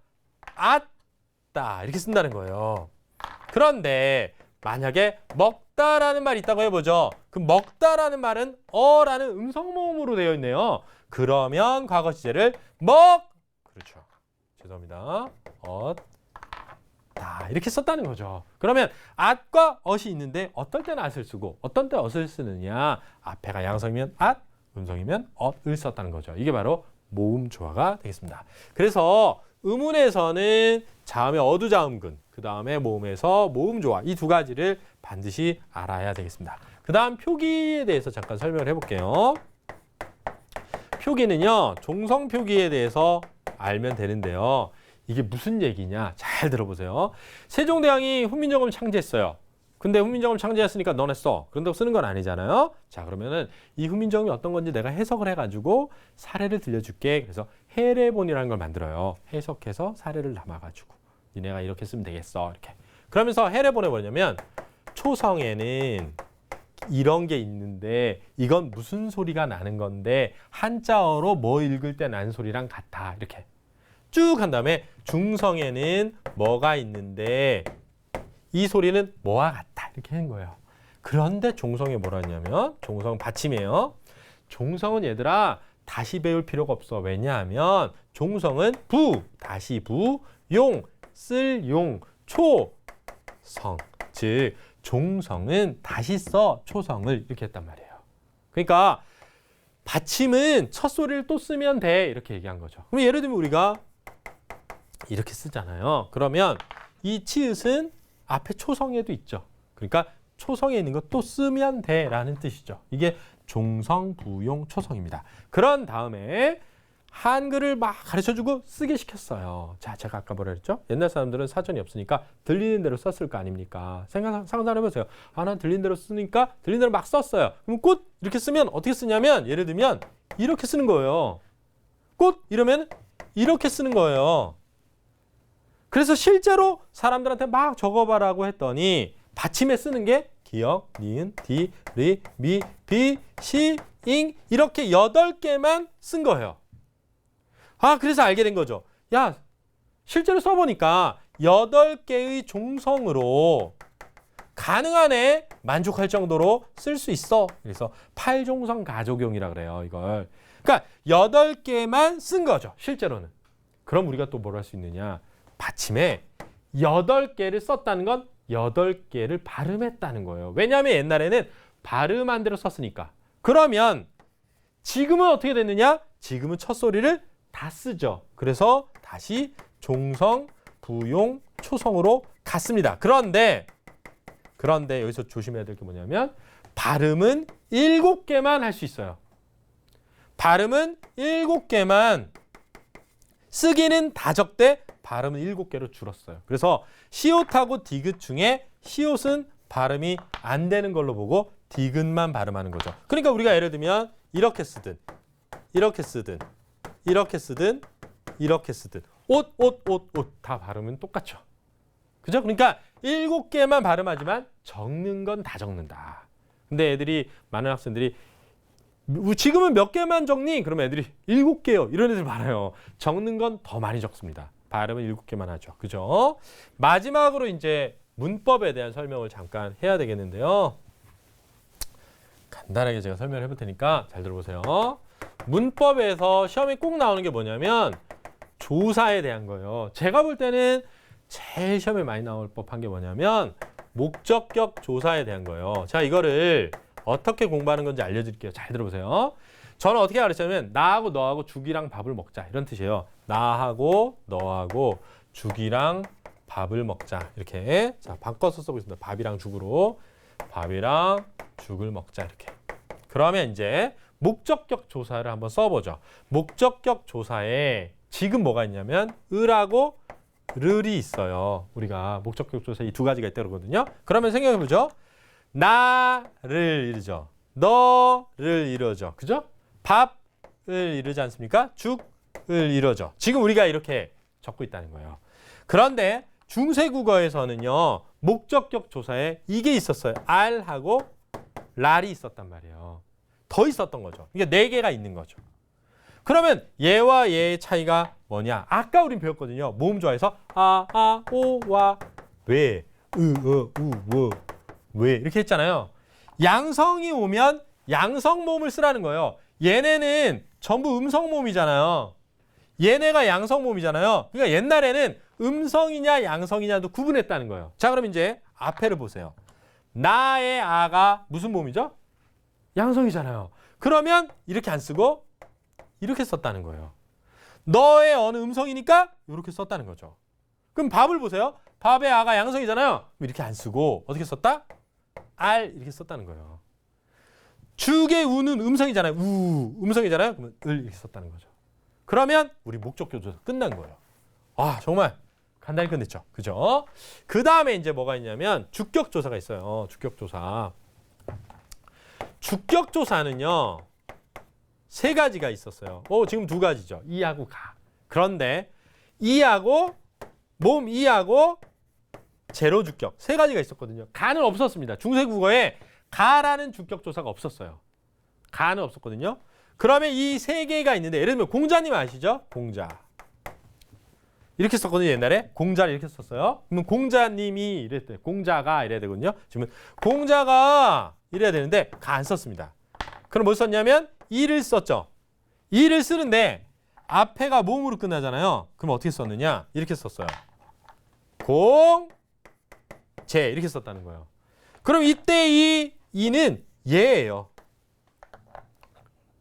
S1: 이렇게 쓴다는 거예요. 그런데 만약에 먹다라는 말이 있다고 해보죠. 그 먹다라는 말은 어라는 음성 모음으로 되어 있네요. 그러면 과거 시제를 그렇죠. 죄송합니다. 다 이렇게 썼다는 거죠. 그러면 at과 ot이 있는데 어떨 때는 at을 쓰고 어떤 때 ot을 쓰느냐. 앞에가 양성이면 at, 음성이면 ot을 썼다는 거죠. 이게 바로 모음 조화가 되겠습니다. 그래서 음운에서는 자음의 어두자음근, 그 다음에 모음에서 모음 조화 이 두 가지를 반드시 알아야 되겠습니다. 그 다음 표기에 대해서 잠깐 설명을 해볼게요. 표기는요. 종성 표기에 대해서 알면 되는데요. 이게 무슨 얘기냐? 잘 들어보세요. 세종대왕이 훈민정음을 창제했어요. 근데 훈민정음을 창제했으니까 너네 써. 그런다고 쓰는 건 아니잖아요. 자, 그러면은 이 훈민정음이 어떤 건지 내가 해석을 해가지고 사례를 들려줄게. 그래서 해례본이라는 걸 만들어요. 해석해서 사례를 담아가지고 니네가 이렇게 쓰면 되겠어. 이렇게. 그러면서 해례본에 뭐냐면 초성에는 이런 게 있는데 이건 무슨 소리가 나는 건데 한자어로 뭐 읽을 때 나는 소리랑 같아. 이렇게. 쭉 한 다음에 중성에는 뭐가 있는데 이 소리는 뭐와 같다 이렇게 하는 거예요. 그런데 종성에 뭐라 했냐면 종성 받침이에요. 종성은 얘들아 다시 배울 필요가 없어. 왜냐하면 종성은 부, 다시 부, 용, 쓸 용, 초, 성. 즉 종성은 다시 써 초성을 이렇게 했단 말이에요. 그러니까 받침은 첫 소리를 또 쓰면 돼 이렇게 얘기한 거죠. 그럼 예를 들면 우리가 이렇게 쓰잖아요. 그러면 이 치읓은 앞에 초성에도 있죠. 그러니까 초성에 있는 거 또 쓰면 돼라는 뜻이죠. 이게 종성, 부용, 초성입니다. 그런 다음에 한글을 막 가르쳐주고 쓰게 시켰어요. 자, 제가 아까 뭐라 그랬죠? 옛날 사람들은 사전이 없으니까 들리는 대로 썼을 거 아닙니까? 상상해보세요. 아, 난 들리는 대로 쓰니까 들리는 대로 막 썼어요. 그럼 꽃 이렇게 쓰면 어떻게 쓰냐면 예를 들면 이렇게 쓰는 거예요. 꽃 이러면 이렇게 쓰는 거예요. 그래서 실제로 사람들한테 막 적어봐라고 했더니 받침에 쓰는 게 기역, 니은, 디, 리, 미, 비, 시, 잉 이렇게 8개만 쓴 거예요. 아, 그래서 알게 된 거죠. 야, 실제로 써보니까 8개의 종성으로 가능하네 만족할 정도로 쓸 수 있어. 그래서 8종성 가족용이라 그래요, 이걸. 그러니까 8개만 쓴 거죠, 실제로는. 그럼 우리가 또 뭘 할 수 있느냐? 받침에 8개를 썼다는 건 8개를 발음했다는 거예요. 왜냐하면 옛날에는 발음한 대로 썼으니까. 그러면 지금은 어떻게 됐느냐? 지금은 첫 소리를 다 쓰죠. 그래서 다시 종성, 부용, 초성으로 갔습니다. 그런데 여기서 조심해야 될 게 뭐냐면 발음은 7개만 할 수 있어요. 발음은 7개만, 쓰기는 다 적대 발음은 7개로 줄었어요. 그래서 시옷하고 디귿 중에 시옷은 발음이 안 되는 걸로 보고 디귿만 발음하는 거죠. 그러니까 우리가 예를 들면 이렇게 쓰든 이렇게 쓰든 이렇게 쓰든 이렇게 쓰든 옷 다 발음은 똑같죠. 그죠? 그러니까 7개만 발음하지만 적는 건 다 적는다. 근데 애들이 많은 학생들이 지금은 몇 개만 적니? 그러면 애들이 7개요. 이런 애들 많아요. 적는 건 더 많이 적습니다. 발음은 7개만 하죠. 그죠? 마지막으로 이제 문법에 대한 설명을 잠깐 해야 되겠는데요. 간단하게 제가 설명을 해볼 테니까 잘 들어보세요. 문법에서 시험에 꼭 나오는 게 뭐냐면 조사에 대한 거예요. 제가 볼 때는 제일 시험에 많이 나올 법한 게 뭐냐면 목적격 조사에 대한 거예요. 자, 이거를 어떻게 공부하는 건지 알려드릴게요. 잘 들어보세요. 저는 어떻게 가르치냐면 나하고 너하고 죽이랑 밥을 먹자 이런 뜻이에요. 나하고 너하고 죽이랑 밥을 먹자 이렇게. 자, 바꿔서 써보겠습니다. 밥이랑 죽으로 밥이랑 죽을 먹자 이렇게. 그러면 이제 목적격 조사를 한번 써보죠. 목적격 조사에 지금 뭐가 있냐면 을하고 르이 있어요. 우리가 목적격 조사에 이 두 가지가 있다고 그러거든요. 그러면 생각해보죠. 나를 이르죠. 너를 이르죠. 그죠? 밥을 이르지 않습니까? 죽을 이르죠. 지금 우리가 이렇게 적고 있다는 거예요. 그런데 중세국어에서는요. 목적격 조사에 이게 있었어요. 알하고 랄이 있었단 말이에요. 더 있었던 거죠. 그러니까 4개가 있는 거죠. 그러면 얘와 얘의 차이가 뭐냐? 아까 우린 배웠거든요. 모음 조화에서 아, 오, 와, 왜, 왜 이렇게 했잖아요. 양성이 오면 양성 모음을 쓰라는 거예요. 얘네는 전부 음성 모음이잖아요. 얘네가 양성 모음이잖아요. 그러니까 옛날에는 음성이냐 양성이냐도 구분했다는 거예요. 자, 그럼 이제 앞에를 보세요. 나의 아가 무슨 모음이죠? 양성이잖아요. 그러면 이렇게 안 쓰고 이렇게 썼다는 거예요. 너의 어느 음성이니까 이렇게 썼다는 거죠. 그럼 밥을 보세요. 밥의 아가 양성이잖아요. 이렇게 안 쓰고 어떻게 썼다? 알 이렇게 썼다는 거예요. 죽의 우는 음성이잖아요. 우 음성이잖아요. 그러면 을 이렇게 썼다는 거죠. 그러면 우리 목적격 조사 끝난 거예요. 아, 정말 간단히 끝냈죠. 그죠? 그 다음에 이제 뭐가 있냐면 주격 조사가 있어요. 주격 조사. 주격 조사는요. 3가지가 있었어요. 지금 2가지죠. 이하고 가. 그런데 이하고 모음 이하고 제로 주격 3가지가 있었거든요. 가는 없었습니다. 중세국어에 가라는 주격 조사가 없었어요. 가는 없었거든요. 그러면 이 3개가 있는데 예를 들면 공자님 아시죠? 공자. 이렇게 썼거든요. 옛날에 공자를 이렇게 썼어요. 그러면 공자님이 이랬대. 공자가 이래야 되거든요. 지금 공자가 이래야 되는데 가 안 썼습니다. 그럼 뭐 썼냐면 이를 썼죠. 이를 쓰는데 앞에가 모음으로 끝나잖아요. 그럼 어떻게 썼느냐? 이렇게 썼어요. 공제 이렇게 썼다는 거예요. 그럼 이때 이 이는 예예요.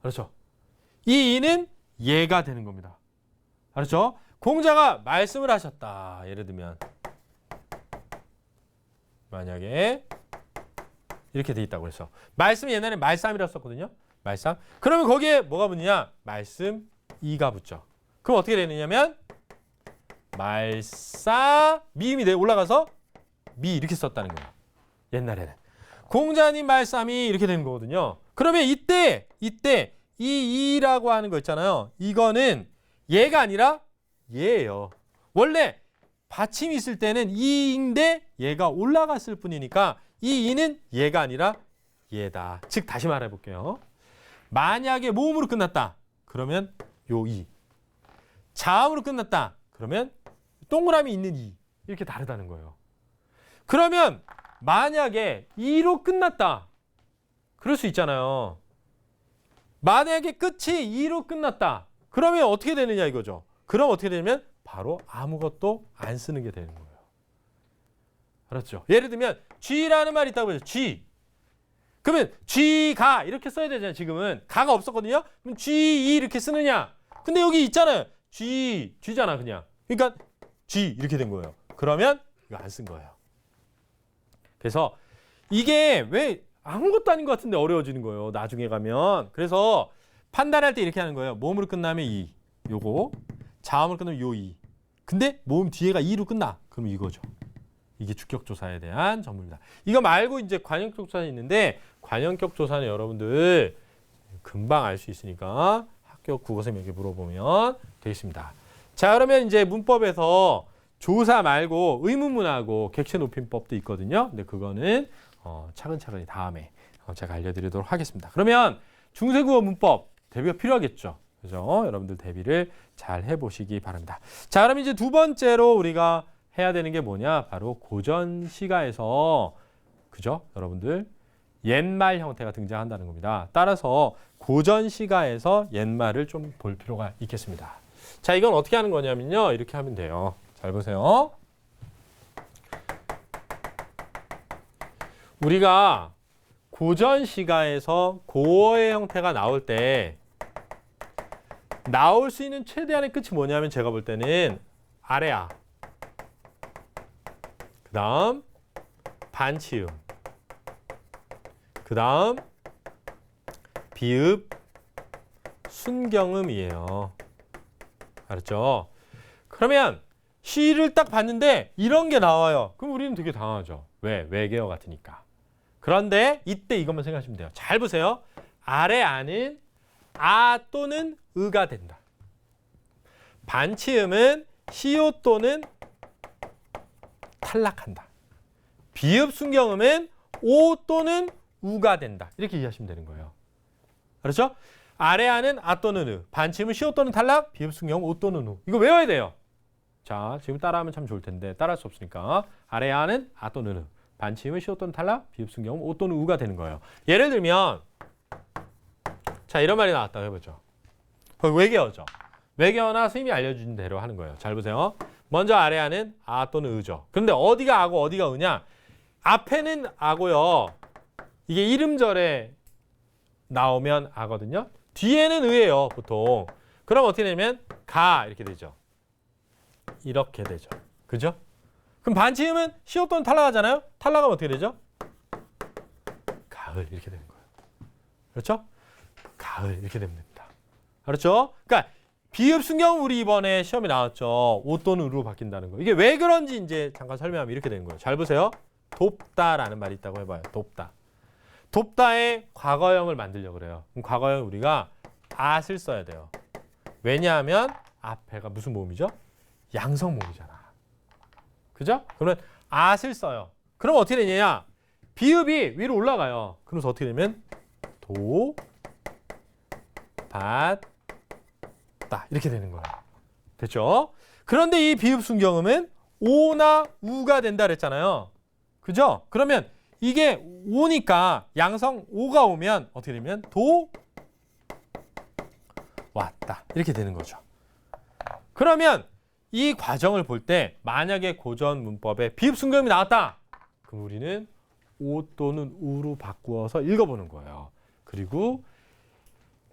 S1: 그렇죠? 이 이는 예가 되는 겁니다. 알았죠? 공자가 말씀을 하셨다. 예를 들면 만약에 이렇게 돼 있다고 그랬어. 말씀이 옛날에 말쌈이라고 썼거든요. 말쌈. 그러면 거기에 뭐가 붙느냐? 말씀 이가 붙죠. 그럼 어떻게 되느냐면 말싸 미음이 올라가서 미 이렇게 썼다는 거예요. 옛날에는. 공자님 말쌈이 이렇게 되는 거거든요. 그러면 이때 이 이라고 하는 거 있잖아요. 이거는 예가 아니라 예예요. 원래 받침이 있을 때는 이인데 얘가 올라갔을 뿐이니까 이 이는 예가 아니라 예다. 즉 다시 말해 볼게요. 만약에 모음으로 끝났다. 그러면 요 이. 자음으로 끝났다. 그러면 동그라미 있는 이. 이렇게 다르다는 거예요. 그러면 만약에 이로 끝났다. 그럴 수 있잖아요. 만약에 끝이 이로 끝났다. 그러면 어떻게 되느냐 이거죠. 그럼 어떻게 되냐면 바로 아무것도 안 쓰는 게 되는 거예요. 알았죠? 예를 들면 쥐라는 말이 있다고 해요. 쥐. 그러면 쥐가 이렇게 써야 되잖아요. 지금은 가가 없었거든요. 그럼 쥐 이렇게 쓰느냐? 근데 여기 있잖아요. 쥐잖아 그냥. 그러니까 쥐 이렇게 된 거예요. 그러면 이거 안 쓴 거예요. 그래서 이게 왜 아무것도 아닌 것 같은데 어려워지는 거예요. 나중에 가면. 그래서 판단할 때 이렇게 하는 거예요. 모음으로 끝나면 이. 요거. 자음으로 끝나면 요 이. 근데 모음 뒤에가 이로 끝나. 그럼 이거죠. 이게 주격조사에 대한 전문입니다. 이거 말고 이제 관형격 조사는 있는데 관형격 조사는 여러분들 금방 알 수 있으니까 학교 국어선생님에게 물어보면 되겠습니다. 자, 그러면 이제 문법에서 조사 말고 의문문하고 객체 높임법도 있거든요. 근데 그거는 차근차근히 다음에 제가 알려드리도록 하겠습니다. 그러면 중세국어 문법 대비가 필요하겠죠. 그죠? 여러분들 대비를 잘 해보시기 바랍니다. 자, 그럼 이제 두 번째로 우리가 해야 되는 게 뭐냐? 바로 고전 시가에서 그죠? 여러분들 옛말 형태가 등장한다는 겁니다. 따라서 고전 시가에서 옛말을 좀 볼 필요가 있겠습니다. 자, 이건 어떻게 하는 거냐면요. 이렇게 하면 돼요. 잘 보세요. 우리가 고전 시가에서 고어의 형태가 나올 때 나올 수 있는 최대한의 끝이 뭐냐면 제가 볼 때는 아래아, 그 다음 반치음, 그 다음 비읍, 순경음이에요. 알았죠? 그러면 시를 딱 봤는데 이런 게 나와요. 그럼 우리는 되게 당하죠. 왜? 외계어 같으니까. 그런데 이때 이것만 생각하시면 돼요. 잘 보세요. 아래 아는 아 또는 으가 된다. 반치음은 시오 또는 탈락한다. 비읍 순경음은 오 또는 우가 된다. 이렇게 이해하시면 되는 거예요. 그렇죠? 아래 아는 아 또는 으, 반치음은 시오 또는 탈락, 비읍 순경음 오 또는 우. 이거 외워야 돼요. 자, 지금 따라하면 참 좋을 텐데 따라할 수 없으니까 아래 아는 아 또는 으, 반치음은 시오 또는 탈락, 비읍 순경음 오 또는 우가 되는 거예요. 예를 들면 자, 이런 말이 나왔다고 해보죠. 외계어죠. 외계어나 선생님이 알려준 대로 하는 거예요. 잘 보세요. 먼저 아래 아는 아 또는 으죠. 그런데 어디가 아고 어디가 으냐? 앞에는 아고요. 이게 이름절에 나오면 아거든요. 뒤에는 으예요, 보통. 그럼 어떻게 되냐면 가 이렇게 되죠. 이렇게 되죠. 그죠? 그럼 반치음은 시오 또는 탈락하잖아요. 탈락하면 어떻게 되죠? 가을 이렇게 되는 거예요. 그렇죠? 가을 이렇게 됩니다. 알았죠? 그러니까 비읍 순경음 우리 이번에 시험에 나왔죠. 오 또는 으로 바뀐다는 거. 이게 왜 그런지 이제 잠깐 설명하면 이렇게 되는 거예요. 잘 보세요. 돕다라는 말이 있다고 해봐요. 돕다. 돕다의 과거형을 만들려고 그래요. 그럼 과거형 우리가 at을 써야 돼요. 왜냐하면 앞에가 무슨 모음이죠? 양성 모음이잖아. 그죠? 그러면 at을 써요. 그럼 어떻게 되냐? 비읍이 위로 올라가요. 그래서 어떻게 되면 도, 밭, 다 이렇게 되는 거예요. 됐죠? 그런데 이 비읍순경음은 오나 우가 된다 그랬잖아요. 그죠? 그러면 이게 오니까 양성 오가 오면 어떻게 되면 도 왔다. 이렇게 되는 거죠. 그러면 이 과정을 볼 때 만약에 고전 문법에 비읍순경음이 나왔다. 그럼 우리는 오 또는 우로 바꾸어서 읽어보는 거예요. 그리고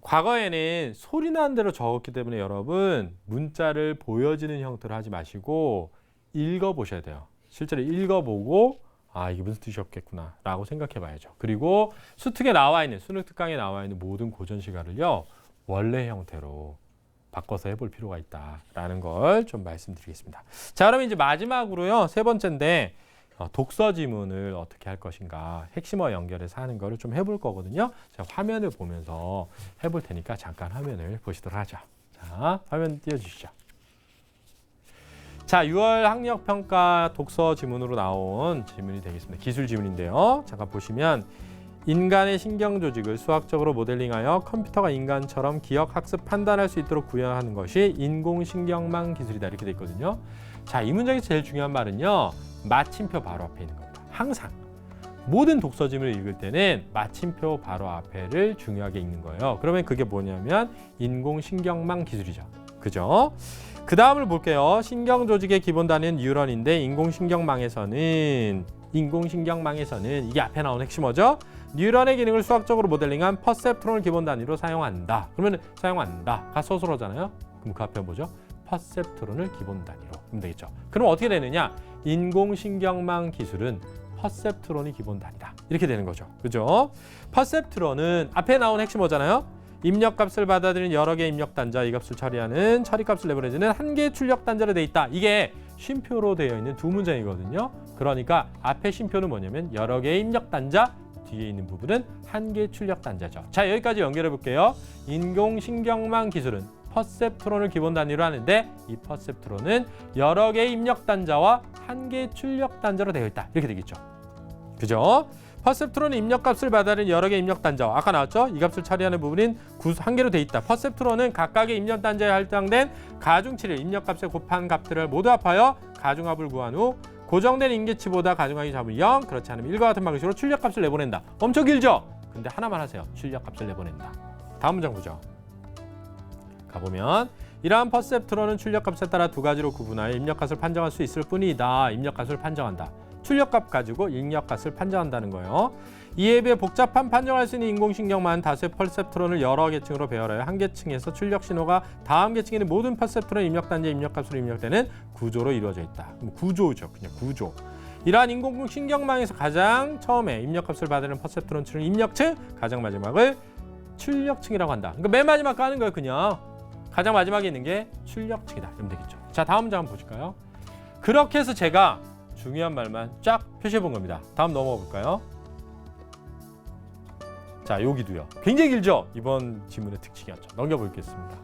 S1: 과거에는 소리 나는 대로 적었기 때문에 여러분 문자를 보여지는 형태로 하지 마시고 읽어보셔야 돼요. 실제로 읽어보고 아 이게 무슨 뜻이었겠구나 라고 생각해 봐야죠. 그리고 수특에 나와 있는 수능특강에 나와 있는 모든 고전시가를요. 원래 형태로 바꿔서 해볼 필요가 있다라는 걸 좀 말씀드리겠습니다. 자 그러면 이제 마지막으로요. 세 번째인데 독서 지문을 어떻게 할 것인가 핵심어 연결해서 하는 거를 좀 해볼 거거든요. 자, 화면을 보면서 해볼 테니까 잠깐 화면을 보시도록 하죠. 자, 화면 띄워주시죠. 자, 6월 학력평가 독서 지문으로 나온 지문이 되겠습니다. 기술 지문인데요. 잠깐 보시면 인간의 신경 조직을 수학적으로 모델링하여 컴퓨터가 인간처럼 기억, 학습, 판단할 수 있도록 구현하는 것이 인공신경망 기술이다. 이렇게 돼 있거든요. 자, 이 문장에서 제일 중요한 말은요. 마침표 바로 앞에 있는 겁니다. 항상 모든 독서 지문을 읽을 때는 마침표 바로 앞에를 중요하게 읽는 거예요. 그러면 그게 뭐냐면 인공신경망 기술이죠. 그죠? 그 다음을 볼게요. 신경 조직의 기본 단위는 뉴런인데 인공신경망에서는 이게 앞에 나온 핵심어죠. 뉴런의 기능을 수학적으로 모델링한 퍼셉트론을 기본 단위로 사용한다. 그러면 사용한다가 서술어잖아요. 그럼 그 앞에 뭐죠? 퍼셉트론을 기본 단위로 하면 되겠죠. 그럼 어떻게 되느냐? 인공신경망 기술은 퍼셉트론이 기본 단위다. 이렇게 되는 거죠. 그죠? 퍼셉트론은 앞에 나온 핵심어잖아요. 입력값을 받아들이는 여러 개의 입력 단자, 이 값을 처리하는 처리값을 내보내주는 한 개의 출력 단자로 돼 있다. 이게 쉼표로 되어 있는 두 문장이거든요. 그러니까 앞에 쉼표는 뭐냐면 여러 개의 입력 단자, 뒤에 있는 부분은 한 개의 출력 단자죠. 자, 여기까지 연결해 볼게요. 인공신경망 기술은 퍼셉트론을 기본 단위로 하는데 이 퍼셉트론은 여러 개의 입력 단자와 한 개의 출력 단자로 되어 있다. 이렇게 되겠죠. 그죠? 퍼셉트론은 입력값을 받아들이는 여러 개의 입력 단자와 아까 나왔죠? 이 값을 처리하는 부분인 한 개로 되어 있다. 퍼셉트론은 각각의 입력 단자에 할당된 가중치를 입력값에 곱한 값들을 모두 합하여 가중합을 구한 후 고정된 인계치보다 가중하기 잡으면 0, 그렇지 않으면 1과 같은 방식으로 출력값을 내보낸다. 엄청 길죠? 근데 하나만 하세요. 출력값을 내보낸다. 다음 문장 보죠. 가보면 이러한 퍼셉트론은 출력값에 따라 두 가지로 구분하여 입력값을 판정할 수 있을 뿐이다. 입력값을 판정한다. 출력값 가지고 입력값을 판정한다는 거예요. 이에 비해 복잡한 판정할 수 있는 인공신경만 다수의 퍼셉트론을 여러 계층으로 배열하여 한 계층에서 출력 신호가 다음 계층에 있는 모든 퍼셉트론 입력단지의 입력값으로 입력되는 구조로 이루어져 있다. 구조죠. 그냥 구조. 이러한 인공신경망에서 가장 처음에 입력값을 받는 퍼셉트론층을 입력층, 가장 마지막을 출력층이라고 한다. 그러니까 맨 마지막 가는 거예요. 그냥. 가장 마지막에 있는 게 출력층이다. 이러면 되겠죠. 자, 다음 문장 한번 보실까요? 그렇게 해서 제가 중요한 말만 쫙 표시해 본 겁니다. 다음 넘어가 볼까요? 자, 여기도요. 굉장히 길죠? 이번 지문의 특징이었죠. 넘겨보겠습니다.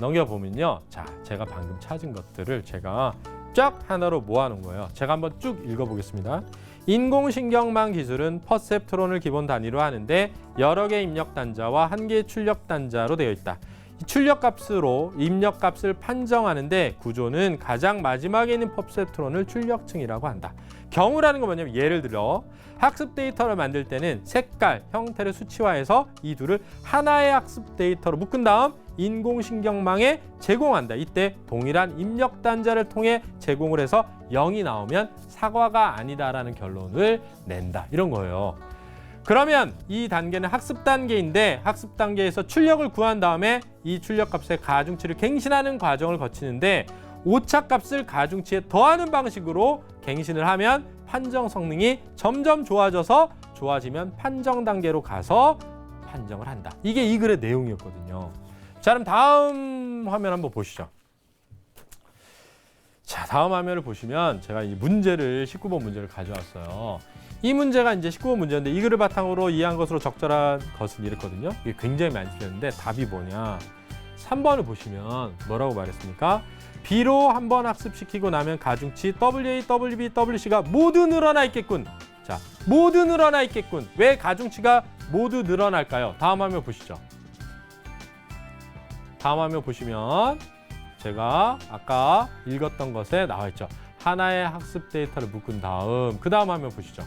S1: 넘겨보면요. 자, 제가 방금 찾은 것들을 제가 쫙 하나로 모아놓은 거예요. 제가 한번 쭉 읽어보겠습니다. 인공신경망 기술은 퍼셉트론을 기본 단위로 하는데 여러 개의 입력 단자와 한 개의 출력 단자로 되어 있다. 출력값으로 입력값을 판정하는데 구조는 가장 마지막에 있는 퍼셉트론을 출력층이라고 한다. 경우라는 건 뭐냐면 예를 들어 학습 데이터를 만들 때는 색깔, 형태를 수치화해서 이 둘을 하나의 학습 데이터로 묶은 다음 인공신경망에 제공한다. 이때 동일한 입력 단자를 통해 제공을 해서 0이 나오면 사과가 아니다라는 결론을 낸다. 이런 거예요. 그러면 이 단계는 학습 단계인데 학습 단계에서 출력을 구한 다음에 이 출력값의 가중치를 갱신하는 과정을 거치는데 오차값을 가중치에 더하는 방식으로 갱신을 하면 판정 성능이 점점 좋아지면 판정 단계로 가서 판정을 한다. 이게 이 글의 내용이었거든요. 자, 그럼 다음 화면 한번 보시죠. 자, 다음 화면을 보시면 제가 이 문제를 19번 문제를 가져왔어요. 이 문제가 이제 19번 문제인데 이 글을 바탕으로 이해한 것으로 적절한 것은 이랬거든요. 이게 굉장히 많이 틀렸는데 답이 뭐냐? 3번을 보시면 뭐라고 말했습니까? B로 한번 학습시키고 나면 가중치 WA, WB, WC가 모두 늘어나 있겠군. 자, 모두 늘어나 있겠군. 왜 가중치가 모두 늘어날까요? 다음 화면 보시죠. 다음 화면 보시면 제가 아까 읽었던 것에 나와 있죠. 하나의 학습 데이터를 묶은 다음 그 다음 화면 보시죠.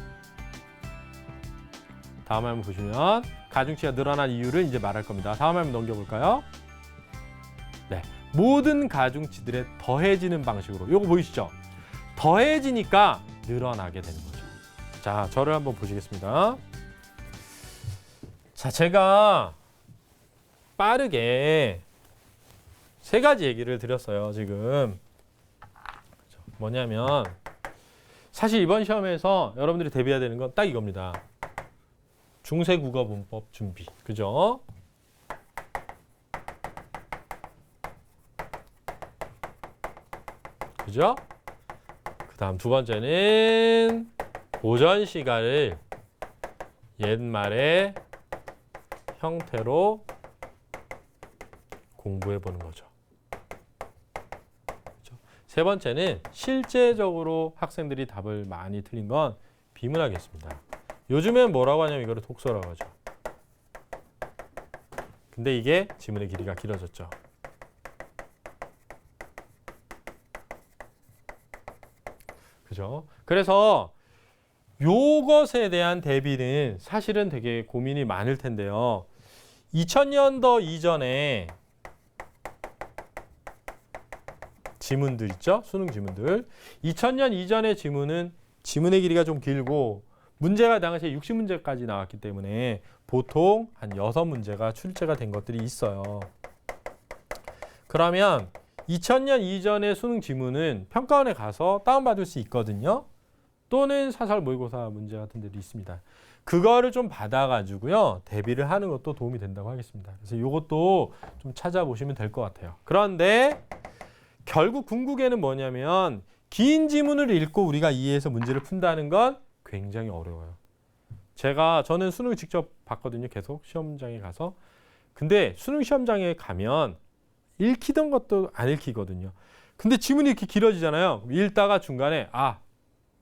S1: 다음 화면 보시면 가중치가 늘어난 이유를 이제 말할 겁니다. 다음 화면 넘겨볼까요? 네, 모든 가중치들에 더해지는 방식으로. 요거 보이시죠? 더해지니까 늘어나게 되는 거죠. 자, 저를 한번 보시겠습니다. 자, 제가 빠르게 세 가지 얘기를 드렸어요, 지금. 뭐냐면 사실 이번 시험에서 여러분들이 대비해야 되는 건 딱 이겁니다. 중세 국어 문법 준비. 그죠? 그죠? 그다음 두 번째는 오전 시간을 옛말의 형태로 공부해 보는 거죠. 그렇죠? 세 번째는 실제적으로 학생들이 답을 많이 틀린 건 비문학이었습니다. 요즘엔 뭐라고 하냐면 이거를 독서라고 하죠. 근데 이게 지문의 길이가 길어졌죠. 그죠? 그래서 요것에 대한 대비는 사실은 되게 고민이 많을 텐데요. 2000년도 이전에 지문들 있죠? 수능 지문들. 2000년 이전의 지문은 지문의 길이가 좀 길고 문제가 당시에 60문제까지 나왔기 때문에 보통 한 6문제가 출제가 된 것들이 있어요. 그러면 2000년 이전의 수능 지문은 평가원에 가서 다운받을 수 있거든요. 또는 사설 모의고사 문제 같은 데도 있습니다. 그거를 좀 받아가지고요. 대비를 하는 것도 도움이 된다고 하겠습니다. 그래서 이것도 좀 찾아보시면 될 것 같아요. 그런데 결국 궁극에는 뭐냐면 긴 지문을 읽고 우리가 이해해서 문제를 푼다는 건 굉장히 어려워요. 저는 수능 직접 봤거든요. 계속 시험장에 가서. 근데 수능 시험장에 가면 읽히던 것도 안 읽히거든요. 근데 지문이 이렇게 길어지잖아요. 읽다가 중간에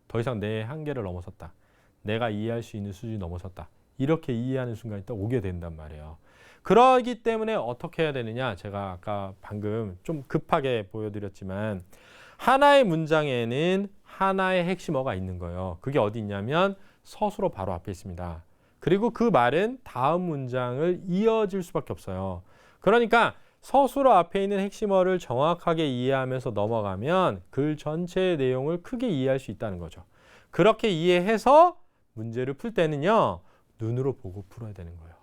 S1: 더 이상 내 한계를 넘어섰다. 내가 이해할 수 있는 수준이 넘어섰다. 이렇게 이해하는 순간이 딱 오게 된단 말이에요. 그러기 때문에 어떻게 해야 되느냐. 제가 아까 방금 좀 급하게 보여드렸지만 하나의 문장에는 하나의 핵심어가 있는 거예요. 그게 어디 있냐면 서술어 바로 앞에 있습니다. 그리고 그 말은 다음 문장을 이어질 수밖에 없어요. 그러니까 서술어 앞에 있는 핵심어를 정확하게 이해하면서 넘어가면 글 전체의 내용을 크게 이해할 수 있다는 거죠. 그렇게 이해해서 문제를 풀 때는요. 눈으로 보고 풀어야 되는 거예요.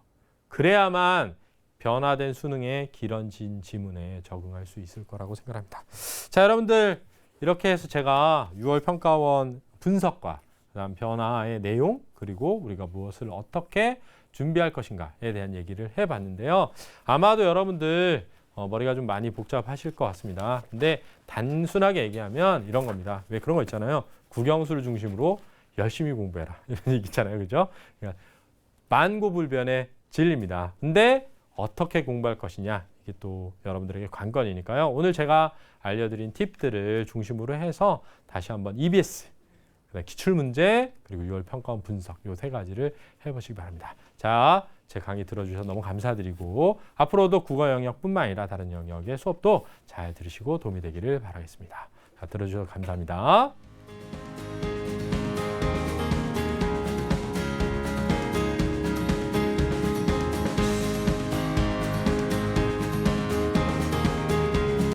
S1: 그래야만 변화된 수능의 길어진 지문에 적응할 수 있을 거라고 생각합니다. 자, 여러분들 이렇게 해서 제가 6월 평가원 분석과 그다음 변화의 내용 그리고 우리가 무엇을 어떻게 준비할 것인가에 대한 얘기를 해봤는데요. 아마도 여러분들 머리가 좀 많이 복잡하실 것 같습니다. 근데 단순하게 얘기하면 이런 겁니다. 왜 그런 거 있잖아요. 국영수를 중심으로 열심히 공부해라. 이런 얘기 있잖아요. 그죠? 그러니까 만고불변의 진리입니다. 근데 어떻게 공부할 것이냐. 이게 또 여러분들에게 관건이니까요. 오늘 제가 알려드린 팁들을 중심으로 해서 다시 한번 EBS 기출문제 그리고 6월 평가원 분석 이 세 가지를 해보시기 바랍니다. 자, 제 강의 들어주셔서 너무 감사드리고 앞으로도 국어 영역뿐만 아니라 다른 영역의 수업도 잘 들으시고 도움이 되기를 바라겠습니다. 자, 들어주셔서 감사합니다.